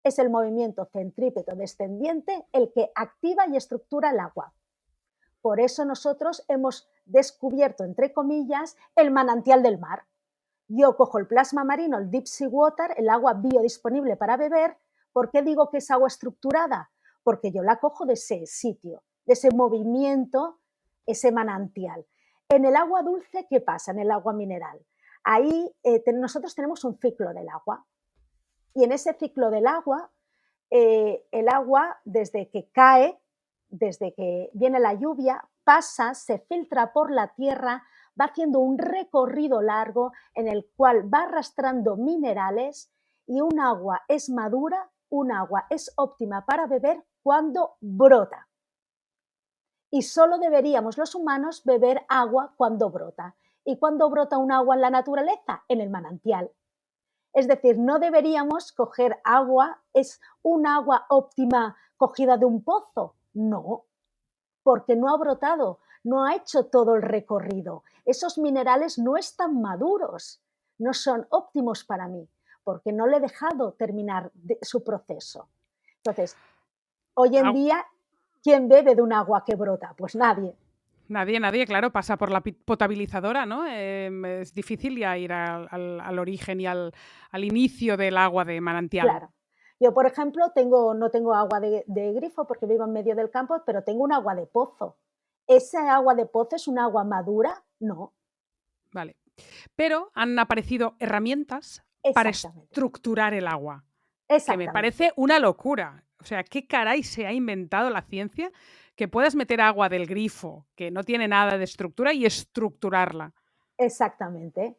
Es el movimiento centrípeto descendiente el que activa y estructura el agua. Por eso nosotros hemos descubierto, entre comillas, el manantial del mar. Yo cojo el plasma marino, el deep sea water, el agua biodisponible para beber. ¿Por qué digo que es agua estructurada? Porque yo la cojo de ese sitio, de ese movimiento, ese manantial. En el agua dulce, ¿qué pasa? En el agua mineral. Ahí nosotros tenemos un ciclo del agua. Y en ese ciclo del agua, el agua desde que cae, desde que viene la lluvia, pasa, se filtra por la tierra, va haciendo un recorrido largo en el cual va arrastrando minerales y un agua es madura, un agua es óptima para beber cuando brota. Y solo deberíamos los humanos beber agua cuando brota. ¿Y cuándo brota un agua en la naturaleza? En el manantial. Es decir, no deberíamos coger agua, ¿es un agua óptima cogida de un pozo? No, porque no ha brotado, no ha hecho todo el recorrido. Esos minerales no están maduros, no son óptimos para mí, porque no le he dejado terminar su proceso. Entonces, hoy en día, ¿quién bebe de un agua que brota? Pues nadie. Nadie, claro, pasa por la potabilizadora, ¿no? Es difícil ya ir al origen y al inicio del agua de manantial. Claro. Yo, por ejemplo, no tengo agua de grifo porque vivo en medio del campo, pero tengo un agua de pozo. ¿Esa agua de pozo es un agua madura? No. Vale. Pero han aparecido herramientas para estructurar el agua. que me Exactamente. parece una locura. O sea, ¿qué caray se ha inventado la ciencia que puedas meter agua del grifo, que no tiene nada de estructura, y estructurarla? Exactamente.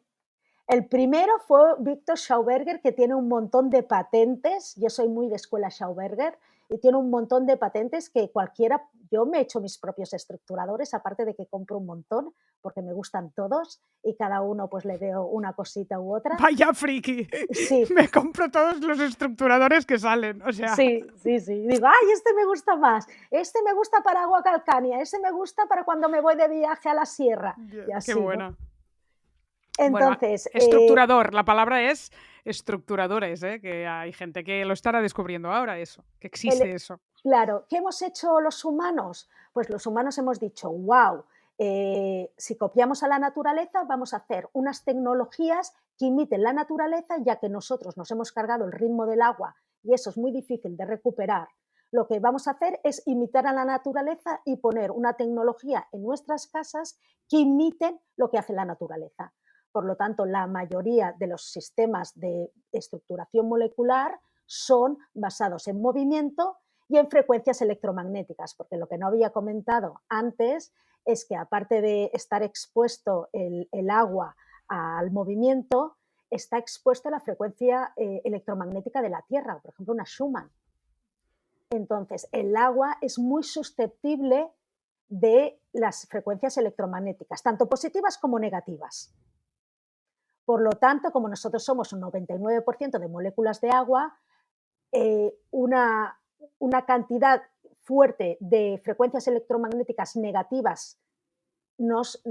El primero fue Victor Schauberger, que tiene un montón de patentes. Yo soy muy de escuela Schauberger y tiene un montón de patentes que cualquiera, yo me he hecho mis propios estructuradores, aparte de que compro un montón, porque me gustan todos y cada uno pues le veo una cosita u otra. Vaya friki. Sí, Me compro todos los estructuradores que salen. O sea, sí, sí, sí. Digo, ay, este me gusta más, este me gusta para agua calcánea, este me gusta para cuando me voy de viaje a la sierra y qué así, ¿no? buena. Bueno, Entonces, estructurador, la palabra es estructuradores, ¿eh? Que hay gente que lo estará descubriendo ahora, eso, que el, existe eso. claro, ¿qué hemos hecho los humanos? Pues los humanos hemos dicho, wow, si copiamos a la naturaleza, vamos a hacer unas tecnologías que imiten la naturaleza, ya que nosotros nos hemos cargado el ritmo del agua y eso es muy difícil de recuperar. Lo que vamos a hacer es imitar a la naturaleza y poner una tecnología en nuestras casas que imiten lo que hace la naturaleza. Por lo tanto, la mayoría de los sistemas de estructuración molecular son basados en movimiento y en frecuencias electromagnéticas, porque lo que no había comentado antes es que aparte de estar expuesto el agua al movimiento, está expuesto a la frecuencia electromagnética de la Tierra, por ejemplo, una Schumann. Entonces, el agua es muy susceptible de las frecuencias electromagnéticas, tanto positivas como negativas. Por lo tanto, como nosotros somos un 99% de moléculas de agua, una cantidad fuerte de frecuencias electromagnéticas negativas nos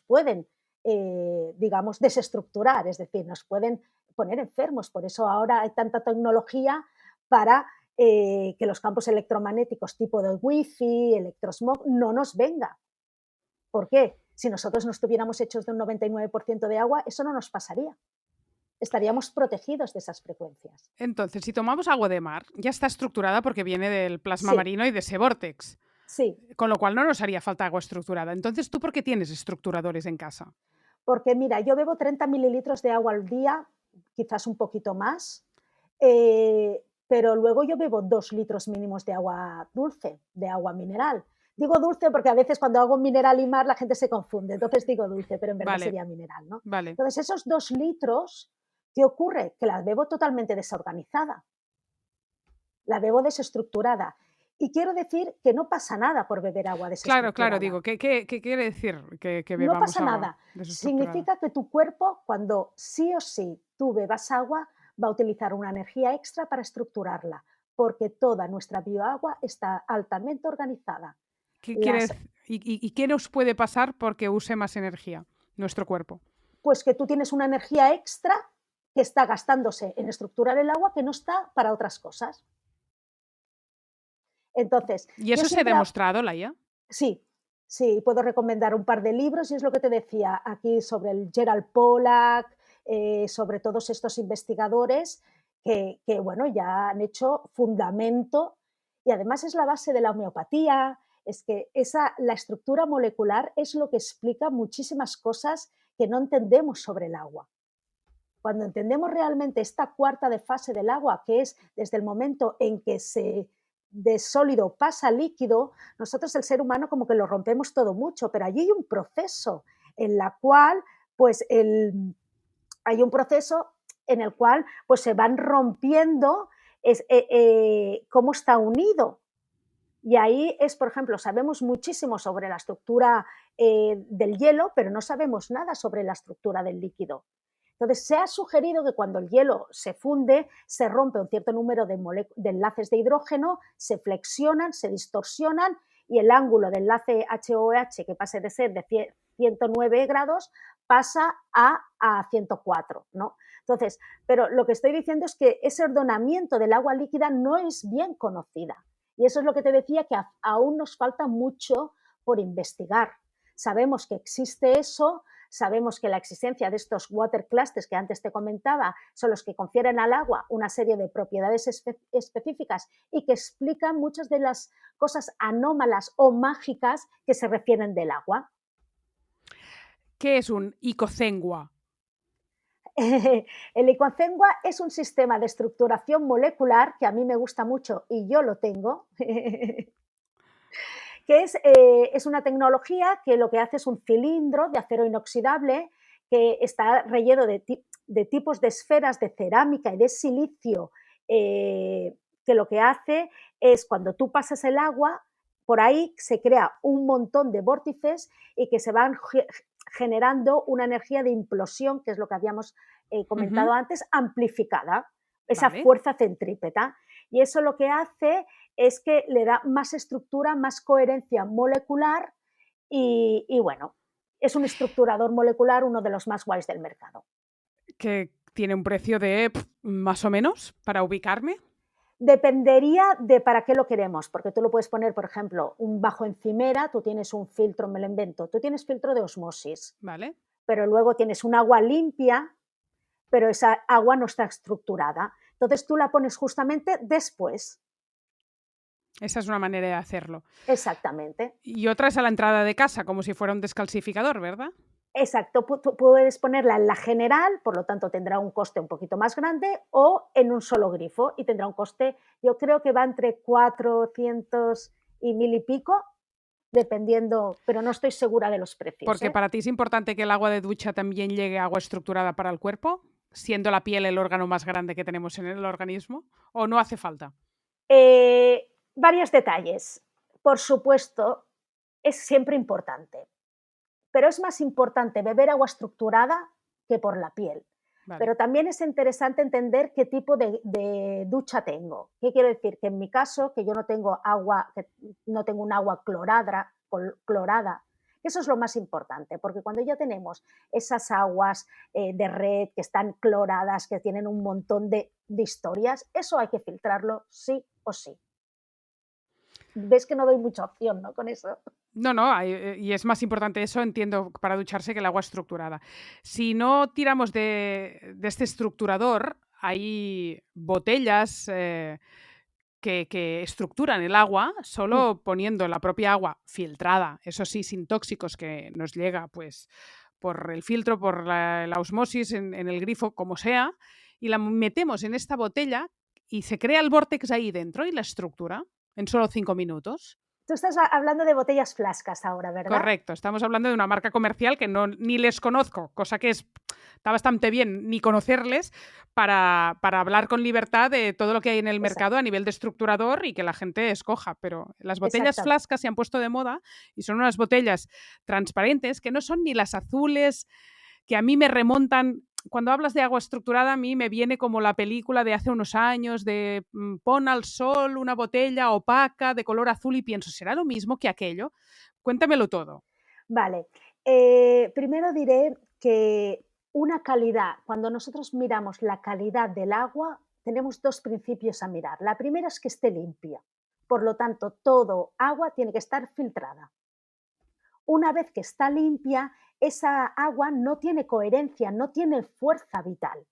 pueden, digamos, desestructurar, es decir, nos pueden poner enfermos. Por eso ahora hay tanta tecnología para que los campos electromagnéticos tipo de wifi, electrosmog, no nos venga. ¿Por qué? Si nosotros no estuviéramos hechos de un 99% de agua, eso no nos pasaría. Estaríamos protegidos de esas frecuencias. Entonces, si tomamos agua de mar, ya está estructurada porque viene del plasma Sí, marino y de ese vórtex, sí. con lo cual no nos haría falta agua estructurada. Entonces, ¿tú por qué tienes estructuradores en casa? Porque mira, yo bebo 30 mililitros de agua al día, quizás un poquito más, pero luego yo bebo 2 litros mínimos de agua dulce, de agua mineral. Digo dulce porque a veces cuando hago mineral y mar la gente se confunde, entonces digo dulce, pero en verdad Vale, sería mineral, ¿no? vale. Entonces esos 2 litros, ¿qué ocurre? Que la bebo totalmente desorganizada, la bebo desestructurada. Y quiero decir que no pasa nada por beber agua Claro, claro, desestructurada. digo, ¿qué quiere decir que No bebamos pasa agua nada. desestructurada? Significa que tu cuerpo, cuando sí o sí tú bebas agua, va a utilizar una energía extra para estructurarla, porque toda nuestra bioagua está altamente organizada. ¿Qué quiere, Las, y qué nos puede pasar porque use más energía nuestro cuerpo? pues que tú tienes una energía extra que está gastándose en estructurar el agua que no está para otras cosas. Entonces, ¿Y yo eso se ha siempre, demostrado, Laia? sí, sí, puedo recomendar un par de libros y es lo que te decía aquí sobre el Gerald Pollack, sobre todos estos investigadores que, bueno, ya han hecho fundamento y además es la base de la homeopatía, es que la estructura molecular es lo que explica muchísimas cosas que no entendemos sobre el agua. Cuando entendemos realmente esta cuarta de fase del agua, que es desde el momento en que de sólido pasa a líquido, nosotros el ser humano como que lo rompemos todo mucho, pero allí hay un proceso en la cual, pues hay un proceso en el cual pues se van rompiendo cómo está unido. Y ahí es, por ejemplo, sabemos muchísimo sobre la estructura del hielo, pero no sabemos nada sobre la estructura del líquido. Entonces, se ha sugerido que cuando el hielo se funde, se rompe un cierto número de enlaces de hidrógeno, se flexionan, se distorsionan y el ángulo de enlace HOH, que pase de ser de 109 grados, pasa a 104, ¿no? Entonces, pero lo que estoy diciendo es que ese ordenamiento del agua líquida no es bien conocida. Y eso es lo que te decía, que aún nos falta mucho por investigar. Sabemos que existe eso, sabemos que la existencia de estos water clusters que antes te comentaba son los que confieren al agua una serie de propiedades específicas y que explican muchas de las cosas anómalas o mágicas que se refieren del agua. ¿Qué es un icocengua? El Iconzengua es un sistema de estructuración molecular que a mí me gusta mucho y yo lo tengo, que es una tecnología que lo que hace es un cilindro de acero inoxidable que está relleno de tipos de esferas de cerámica y de silicio, que lo que hace es cuando tú pasas el agua, por ahí se crea un montón de vórtices y que se van generando una energía de implosión, que es lo que habíamos comentado Ujú. antes, amplificada, esa Vale. fuerza centrípeta. Y eso lo que hace es que le da más estructura, más coherencia molecular y bueno, es un estructurador molecular, uno de los más guays del mercado. Que tiene un precio de más o menos para ubicarme. Dependería de para qué lo queremos, porque tú lo puedes poner, por ejemplo, un bajo encimera, tú tienes un filtro, me lo invento, tú tienes filtro de osmosis, Vale. pero luego tienes un agua limpia, pero esa agua no está estructurada. Entonces tú la pones justamente después. Esa es una manera de hacerlo. Exactamente. Y otra es a la entrada de casa, como si fuera un descalcificador, ¿verdad? Exacto, tú puedes ponerla en la general, por lo tanto tendrá un coste un poquito más grande, o en un solo grifo y tendrá un coste, yo creo que va entre 400 y 1000 y pico, dependiendo, pero no estoy segura de los precios, Porque ¿eh? para ti es importante que el agua de ducha también llegue agua estructurada para el cuerpo, siendo la piel el órgano más grande que tenemos en el organismo, o no hace falta. Varios detalles. Por supuesto, es siempre importante, pero es más importante beber agua estructurada que por la piel. Vale. Pero también es interesante entender qué tipo de ducha tengo. ¿Qué quiero decir? Que en mi caso, que yo no tengo agua, que no tengo un agua clorada, eso es lo más importante, porque cuando ya tenemos esas aguas de red que están cloradas, que tienen un montón de historias, eso hay que filtrarlo sí o sí. Ves que no doy mucha opción, ¿no? Con eso. No, no, y es más importante eso, entiendo, para ducharse que el agua estructurada. Si no tiramos de este estructurador, hay botellas que estructuran el agua Mm. solo poniendo la propia agua filtrada, eso sí, sin tóxicos que nos llega pues por el filtro, por la osmosis en el grifo, como sea, y la metemos en esta botella y se crea el vórtex ahí dentro y la estructura en solo 5 minutos. Tú estás hablando de botellas flascas ahora, ¿verdad? Correcto, estamos hablando de una marca comercial que no, ni les conozco, cosa que está bastante bien ni conocerles para hablar con libertad de todo lo que hay en el mercado a nivel de estructurador y que la gente escoja. Pero las botellas Exactamente. flascas se han puesto de moda y son unas botellas transparentes que no son ni las azules que a mí me remontan. Cuando hablas de agua estructurada, a mí me viene como la película de hace unos años de pon al sol una botella opaca de color azul y pienso, ¿será lo mismo que aquello? Cuéntamelo todo. Vale. Primero diré que una calidad, cuando nosotros miramos la calidad del agua, tenemos dos principios a mirar. La primera es que esté limpia. Por lo tanto, todo agua tiene que estar filtrada. Una vez que está limpia, esa agua no tiene coherencia, no tiene fuerza vital.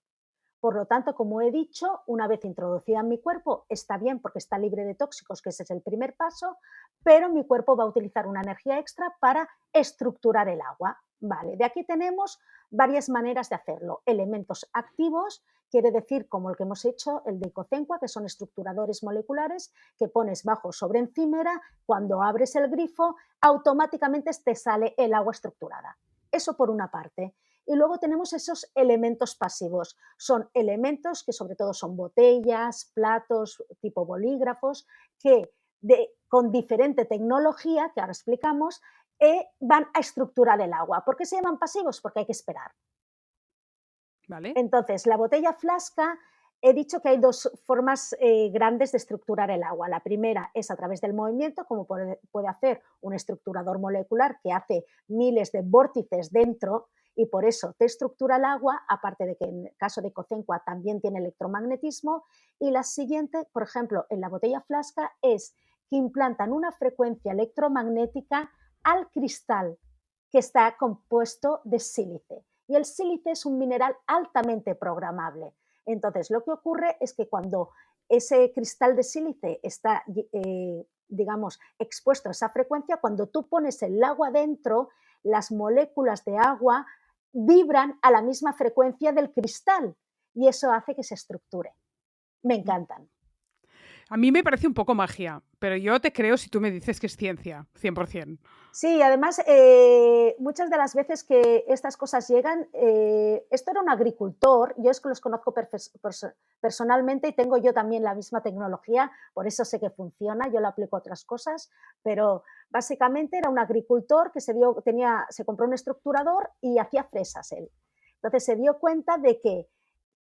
Por lo tanto, como he dicho, una vez introducida en mi cuerpo, está bien porque está libre de tóxicos, que ese es el primer paso, pero mi cuerpo va a utilizar una energía extra para estructurar el agua. Vale, de aquí tenemos varias maneras de hacerlo. Elementos activos, quiere decir como el que hemos hecho, el de Icocencua, que son estructuradores moleculares que pones bajo sobre encimera, cuando abres el grifo, automáticamente te sale el agua estructurada. Eso por una parte. Y luego tenemos esos elementos pasivos. Son elementos que sobre todo son botellas, platos, tipo bolígrafos, que con diferente tecnología, que ahora explicamos, van a estructurar el agua. ¿Por qué se llaman pasivos? Porque hay que esperar. ¿Vale? Entonces, la botella flasca, he dicho que hay dos formas grandes de estructurar el agua. La primera es a través del movimiento, como puede hacer un estructurador molecular que hace miles de vórtices dentro y por eso te estructura el agua, aparte de que en el caso de Cocencua también tiene electromagnetismo. Y la siguiente, por ejemplo, en la botella flasca, es que implantan una frecuencia electromagnética al cristal que está compuesto de sílice. Y el sílice es un mineral altamente programable. Entonces, lo que ocurre es que cuando ese cristal de sílice está, digamos, expuesto a esa frecuencia, cuando tú pones el agua dentro, las moléculas de agua vibran a la misma frecuencia del cristal y eso hace que se estructure. Me encantan. A mí me parece un poco magia, pero yo te creo si tú me dices que es ciencia, 100%. Sí, además, muchas de las veces que estas cosas llegan, esto era un agricultor, yo es que los conozco personalmente y tengo yo también la misma tecnología, por eso sé que funciona, yo la aplico a otras cosas, pero básicamente era un agricultor que se compró un estructurador y hacía fresas él. Entonces se dio cuenta de que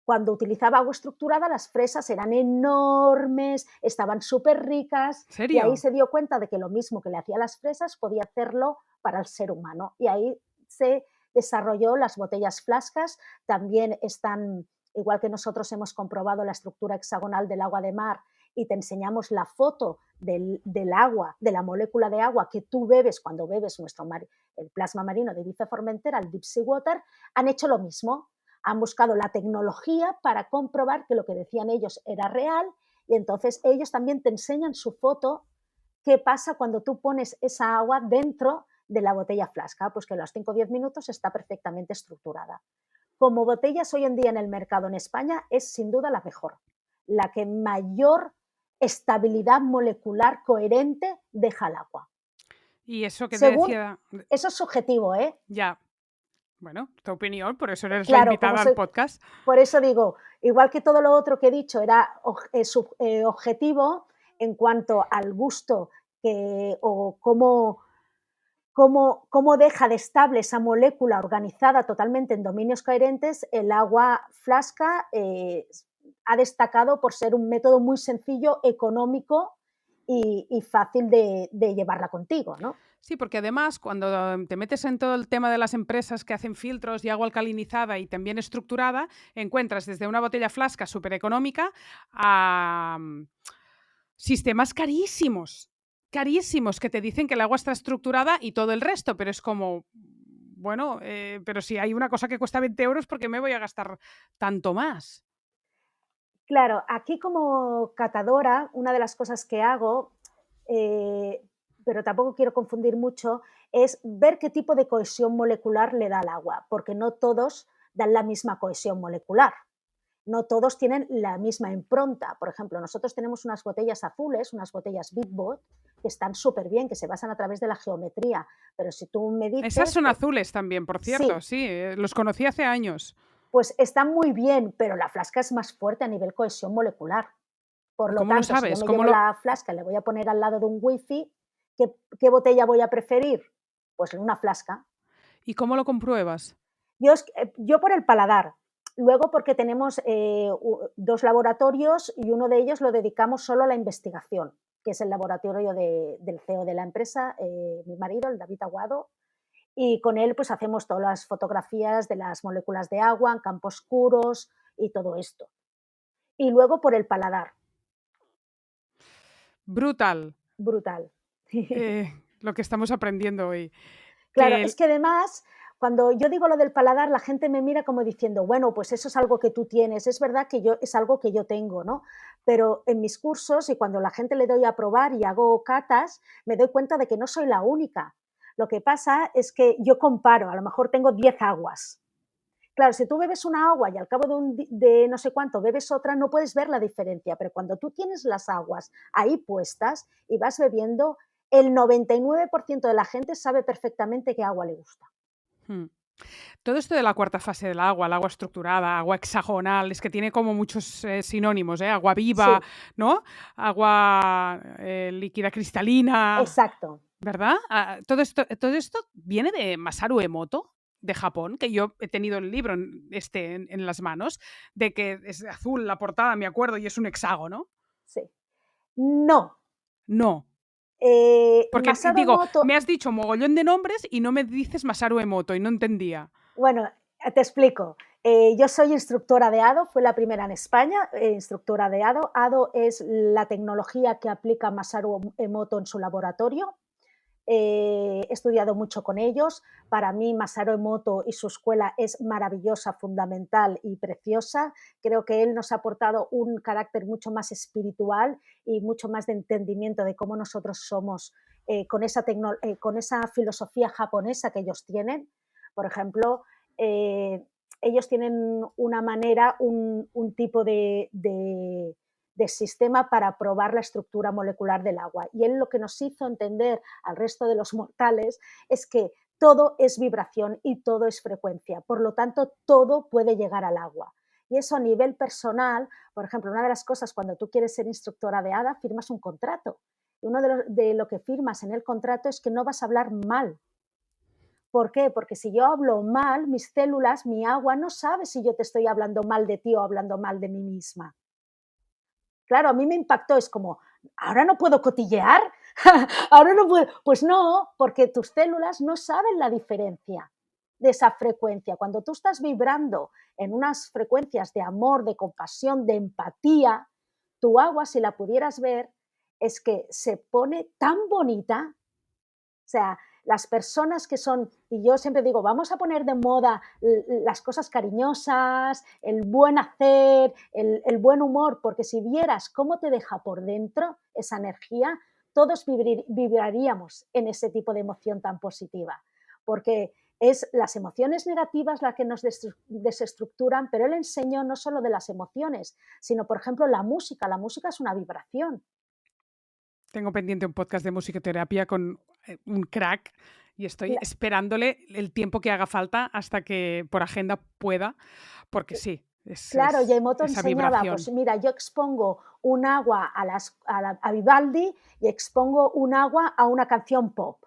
cuando utilizaba agua estructurada, las fresas eran enormes, estaban súper ricas, ¿En y ahí serio? se dio cuenta de que lo mismo que le hacía a las fresas podía hacerlo para el ser humano. Y ahí se desarrolló las botellas flascas, también están, igual que nosotros hemos comprobado la estructura hexagonal del agua de mar y te enseñamos la foto del agua, de la molécula de agua que tú bebes cuando bebes el plasma marino de Ibiza Formentera, el Deep Sea Water, han hecho lo mismo. Han buscado la tecnología para comprobar que lo que decían ellos era real y entonces ellos también te enseñan su foto, qué pasa cuando tú pones esa agua dentro de la botella flasca, pues que a los 5 o 10 minutos está perfectamente estructurada. Como botellas hoy en día en el mercado en España es sin duda la mejor, la que mayor estabilidad molecular coherente deja al agua. Y eso que te Según, decía, eso es subjetivo, ¿eh? ya, bueno, tu opinión, por eso eres la Claro, como invitada al soy, podcast. por eso digo, igual que todo lo otro que he dicho era objetivo en cuanto al gusto o cómo deja de estable esa molécula organizada totalmente en dominios coherentes, el agua flasca ha destacado por ser un método muy sencillo, económico y fácil de llevarla contigo, ¿no? Sí, porque además cuando te metes en todo el tema de las empresas que hacen filtros y agua alcalinizada y también estructurada, encuentras desde una botella flasca súper económica a sistemas carísimos, carísimos, que te dicen que el agua está estructurada y todo el resto, pero es como, bueno, pero si hay una cosa que cuesta 20 euros, ¿por qué me voy a gastar tanto más? Claro, aquí como catadora, una de las cosas que hago, eh, pero tampoco quiero confundir mucho, es ver qué tipo de cohesión molecular le da al agua, porque no todos dan la misma cohesión molecular, no todos tienen la misma impronta. Por ejemplo, nosotros tenemos unas botellas azules, unas botellas Big Bot, que están súper bien, que se basan a través de la geometría, pero si tú me Esas dices, son azules también, por cierto, sí, sí, los conocí hace años. pues están muy bien, pero la flasca es más fuerte a nivel cohesión molecular. Por ¿Y lo cómo lo tanto, si yo sabes? me ¿Cómo llevo lo...? la flasca y le voy a poner al lado de un wifi, ¿qué botella voy a preferir? Pues una flasca. ¿Y cómo lo compruebas? Yo por el paladar, luego porque tenemos dos laboratorios y uno de ellos lo dedicamos solo a la investigación, que es el laboratorio del CEO de la empresa, mi marido, el David Aguado, y con él pues hacemos todas las fotografías de las moléculas de agua en campos oscuros y todo esto. Y luego por el paladar, Brutal, brutal. lo que estamos aprendiendo hoy. Claro, Que es que además, cuando yo digo lo del paladar, la gente me mira como diciendo, bueno, pues eso es algo que tú tienes, es verdad que es algo que yo tengo, ¿no? Pero en mis cursos y cuando la gente le doy a probar y hago catas, me doy cuenta de que no soy la única. Lo que pasa es que yo comparo, a lo mejor tengo 10 aguas. Claro, si tú bebes una agua y al cabo de no sé cuánto bebes otra, no puedes ver la diferencia, pero cuando tú tienes las aguas ahí puestas y vas bebiendo, el 99% de la gente sabe perfectamente qué agua le gusta. hmm, todo esto de la cuarta fase del agua, el agua estructurada, agua hexagonal, es que tiene como muchos sinónimos, ¿eh? Agua viva, Sí, ¿no? Agua líquida cristalina, exacto. ¿verdad? Todo esto viene de Masaru Emoto, de Japón, que yo he tenido el libro en las manos, de que es azul la portada, me acuerdo, y es un hexágono. Sí. No. No, porque Masaru digo, Emoto, me has dicho mogollón de nombres y no me dices Masaru Emoto y no entendía. bueno, te explico. Yo soy instructora de ADO, fue la primera en España, instructora de ADO. ADO es la tecnología que aplica Masaru Emoto en su laboratorio. He estudiado mucho con ellos. Para mí, Masaru Emoto y su escuela es maravillosa, fundamental y preciosa. Creo que él nos ha aportado un carácter mucho más espiritual y mucho más de entendimiento de cómo nosotros somos con esa filosofía japonesa que ellos tienen. Por ejemplo, ellos tienen una manera, un tipo de sistema para probar la estructura molecular del agua. Y él lo que nos hizo entender al resto de los mortales es que todo es vibración y todo es frecuencia. Por lo tanto, todo puede llegar al agua. Y eso a nivel personal, por ejemplo, una de las cosas cuando tú quieres ser instructora de hada, firmas un contrato. Y uno de lo que firmas en el contrato es que no vas a hablar mal. ¿Por qué? Porque si yo hablo mal, mis células, mi agua, no sabe si yo te estoy hablando mal de ti o hablando mal de mí misma. Claro, a mí me impactó, es como, ¿ahora no puedo cotillear? ¿Ahora no puedo? Pues no, porque tus células no saben la diferencia de esa frecuencia. Cuando tú estás vibrando en unas frecuencias de amor, de compasión, de empatía, tu agua, si la pudieras ver, es que se pone tan bonita. O sea, las personas que son, y yo siempre digo, vamos a poner de moda las cosas cariñosas, el buen hacer, el buen humor, porque si vieras cómo te deja por dentro esa energía, todos vibraríamos en ese tipo de emoción tan positiva, porque es las emociones negativas las que nos desestructuran, pero él enseñó no solo de las emociones, sino, por ejemplo, la música. La música es una vibración. Tengo pendiente un podcast de musicoterapia con un crack y estoy esperándole el tiempo que haga falta hasta que por agenda pueda, porque sí, Claro, es Yaimoto esa enseñaba, vibración. pues mira, yo expongo un agua a Vivaldi y expongo un agua a una canción pop.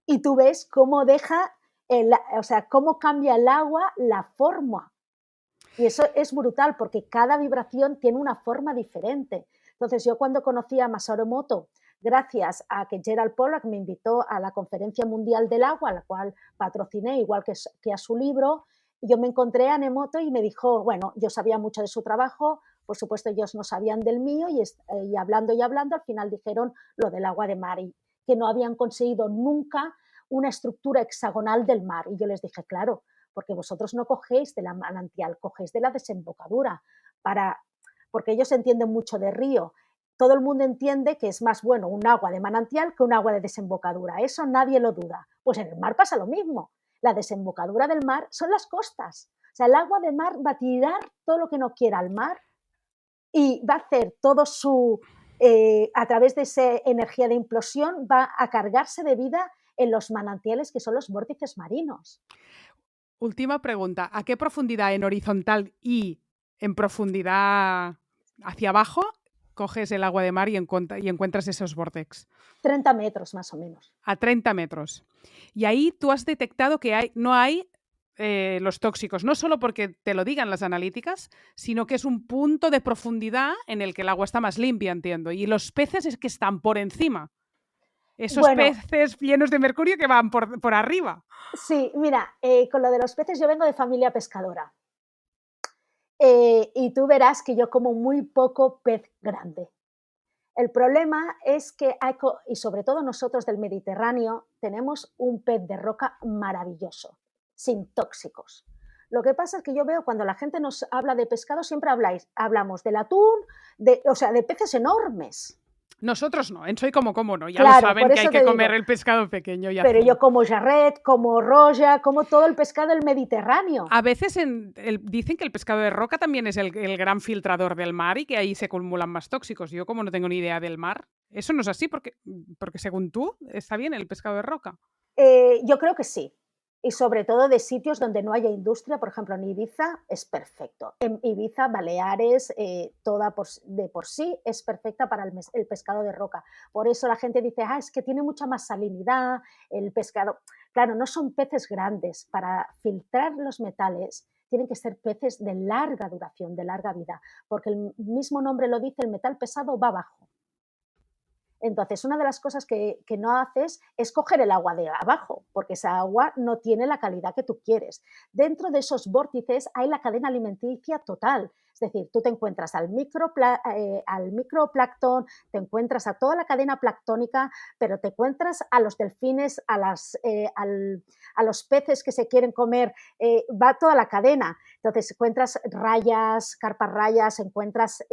Y tú ves cómo o sea, cómo cambia el agua la forma. Y eso es brutal porque cada vibración tiene una forma diferente. Entonces, yo cuando conocí a Masaru Emoto, gracias a que Gerald Pollack me invitó a la Conferencia Mundial del Agua, a la cual patrociné, igual que a su libro, yo me encontré a Emoto y me dijo, bueno, yo sabía mucho de su trabajo, por supuesto ellos no sabían del mío, y hablando, al final dijeron lo del agua de mar, y que no habían conseguido nunca una estructura hexagonal del mar. Y yo les dije, claro, porque vosotros no cogéis de la manantial, cogéis de la desembocadura, porque ellos entienden mucho de río. Todo el mundo entiende que es más bueno un agua de manantial que un agua de desembocadura, eso nadie lo duda. Pues en el mar pasa lo mismo, la desembocadura del mar son las costas, o sea, el agua de mar va a tirar todo lo que no quiera al mar y va a hacer todo a través de esa energía de implosión, va a cargarse de vida en los manantiales que son los vórtices marinos. Última pregunta, ¿a qué profundidad en horizontal y en profundidad hacia abajo coges el agua de mar y encuentras esos vórtex? 30 metros más o menos. A 30 metros. Y ahí tú has detectado que no hay los tóxicos, no solo porque te lo digan las analíticas, sino que es un punto de profundidad en el que el agua está más limpia, entiendo. Y los peces es que están por encima. Esos Bueno, peces llenos de mercurio que van por arriba. sí, mira, con lo de los peces yo vengo de familia pescadora. Y tú verás que yo como muy poco pez grande. El problema es que y sobre todo nosotros del Mediterráneo, tenemos un pez de roca maravilloso, sin tóxicos. Lo que pasa es que yo veo cuando la gente nos habla de pescado, siempre hablamos del atún, o sea, de peces enormes. Nosotros no, en Soy Como no, ya lo Claro, saben por que hay eso que te comer digo, el pescado pequeño y pero yo azul. como jarret, como roya, como todo el pescado del Mediterráneo. A veces dicen que el pescado de roca también es el gran filtrador del mar y que ahí se acumulan más tóxicos. Yo como no tengo ni idea del mar, eso no es así porque según tú está bien el pescado de roca. Yo creo que sí. Y sobre todo de sitios donde no haya industria, por ejemplo, en Ibiza es perfecto. En Ibiza, Baleares, de por sí es perfecta para el pescado de roca. Por eso la gente dice, es que tiene mucha más salinidad el pescado. Claro, no son peces grandes. Para filtrar los metales tienen que ser peces de larga duración, de larga vida, porque el mismo nombre lo dice, el metal pesado va abajo. Entonces, una de las cosas que no haces es coger el agua de abajo, porque esa agua no tiene la calidad que tú quieres. Dentro de esos vórtices hay la cadena alimenticia total. Es decir, tú te encuentras al microplancton, te encuentras a toda la cadena planctónica, pero te encuentras a los delfines, a los peces que se quieren comer, va toda la cadena. Entonces, encuentras rayas, carpas rayas, encuentras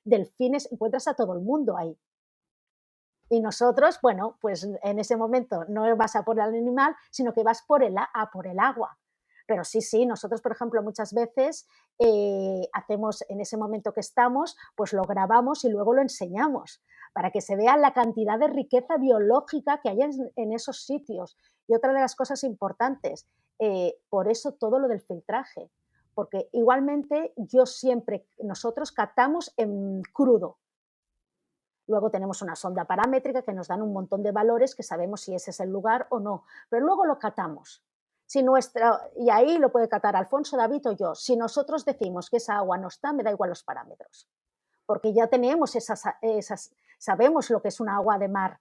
delfines, encuentras a todo el mundo ahí. Y nosotros, bueno, pues en ese momento no vas a por el animal, sino que vas a por el agua. Pero sí, nosotros, por ejemplo, muchas veces hacemos en ese momento que estamos, pues lo grabamos y luego lo enseñamos para que se vea la cantidad de riqueza biológica que hay en esos sitios. Y otra de las cosas importantes, por eso todo lo del filtraje, porque igualmente nosotros catamos en crudo. Luego tenemos una sonda paramétrica que nos dan un montón de valores que sabemos si ese es el lugar o no, pero luego lo catamos. Y ahí lo puede catar Alfonso, David o yo. Si nosotros decimos que esa agua no está, me da igual los parámetros, porque ya tenemos sabemos lo que es una agua de mar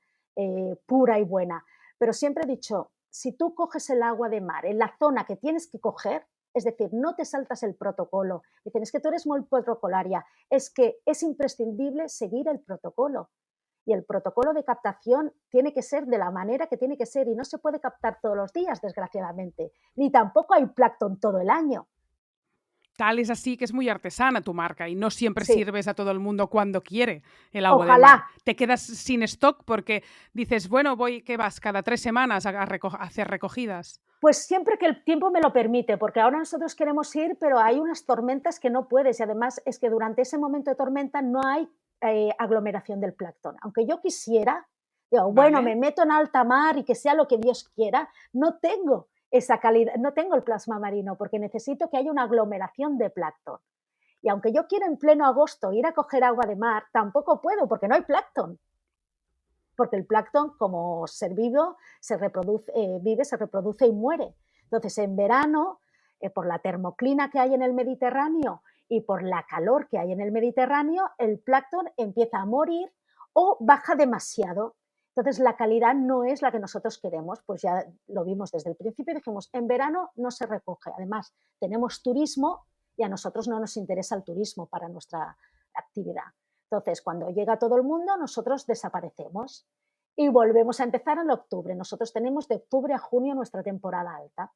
pura y buena. Pero siempre he dicho, si tú coges el agua de mar en la zona que tienes que coger, es decir, no te saltas el protocolo, dicen, es que tú eres muy protocolaria, es que es imprescindible seguir el protocolo. Y el protocolo de captación tiene que ser de la manera que tiene que ser y no se puede captar todos los días, desgraciadamente, ni tampoco hay plancton todo el año. Tal es así que es muy artesana tu marca y no siempre Sí. sirves a todo el mundo cuando quiere el agua Ojalá. de mar. Te quedas sin stock porque dices, bueno, ¿qué vas? ¿Cada 3 semanas a hacer recogidas? Pues siempre que el tiempo me lo permite, porque ahora nosotros queremos ir, pero hay unas tormentas que no puedes y además es que durante ese momento de tormenta no hay aglomeración del plancton. Aunque yo quisiera, digo, bueno, me meto en alta mar y que sea lo que Dios quiera, no tengo esa calidad, no tengo el plasma marino porque necesito que haya una aglomeración de plancton. Y aunque yo quiera en pleno agosto ir a coger agua de mar, tampoco puedo porque no hay plancton. Porque el plancton, como ser vivo, se reproduce y muere. Entonces, en verano, por la termoclina que hay en el Mediterráneo y por la calor que hay en el Mediterráneo, el plancton empieza a morir o baja demasiado. Entonces, la calidad no es la que nosotros queremos, pues ya lo vimos desde el principio y dijimos, en verano no se recoge. Además, tenemos turismo y a nosotros no nos interesa el turismo para nuestra actividad. Entonces, cuando llega todo el mundo, nosotros desaparecemos y volvemos a empezar en octubre. Nosotros tenemos de octubre a junio nuestra temporada alta.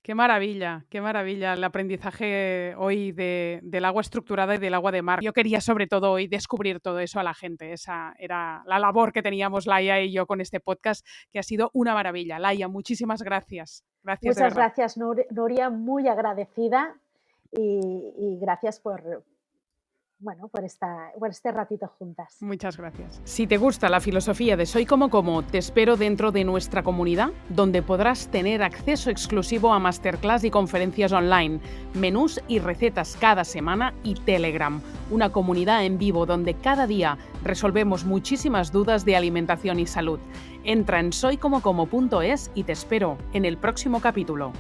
Qué maravilla el aprendizaje hoy del agua estructurada y del agua de mar. Yo quería sobre todo hoy descubrir todo eso a la gente. Esa era la labor que teníamos Laia y yo con este podcast, que ha sido una maravilla. Laia, muchísimas gracias. Muchas gracias, Nuria, muy agradecida y gracias por este ratito juntas. Muchas gracias. Si te gusta la filosofía de Soy Como, te espero dentro de nuestra comunidad, donde podrás tener acceso exclusivo a masterclass y conferencias online, menús y recetas cada semana y Telegram, una comunidad en vivo donde cada día resolvemos muchísimas dudas de alimentación y salud. Entra en soycomocomo.es y te espero en el próximo capítulo.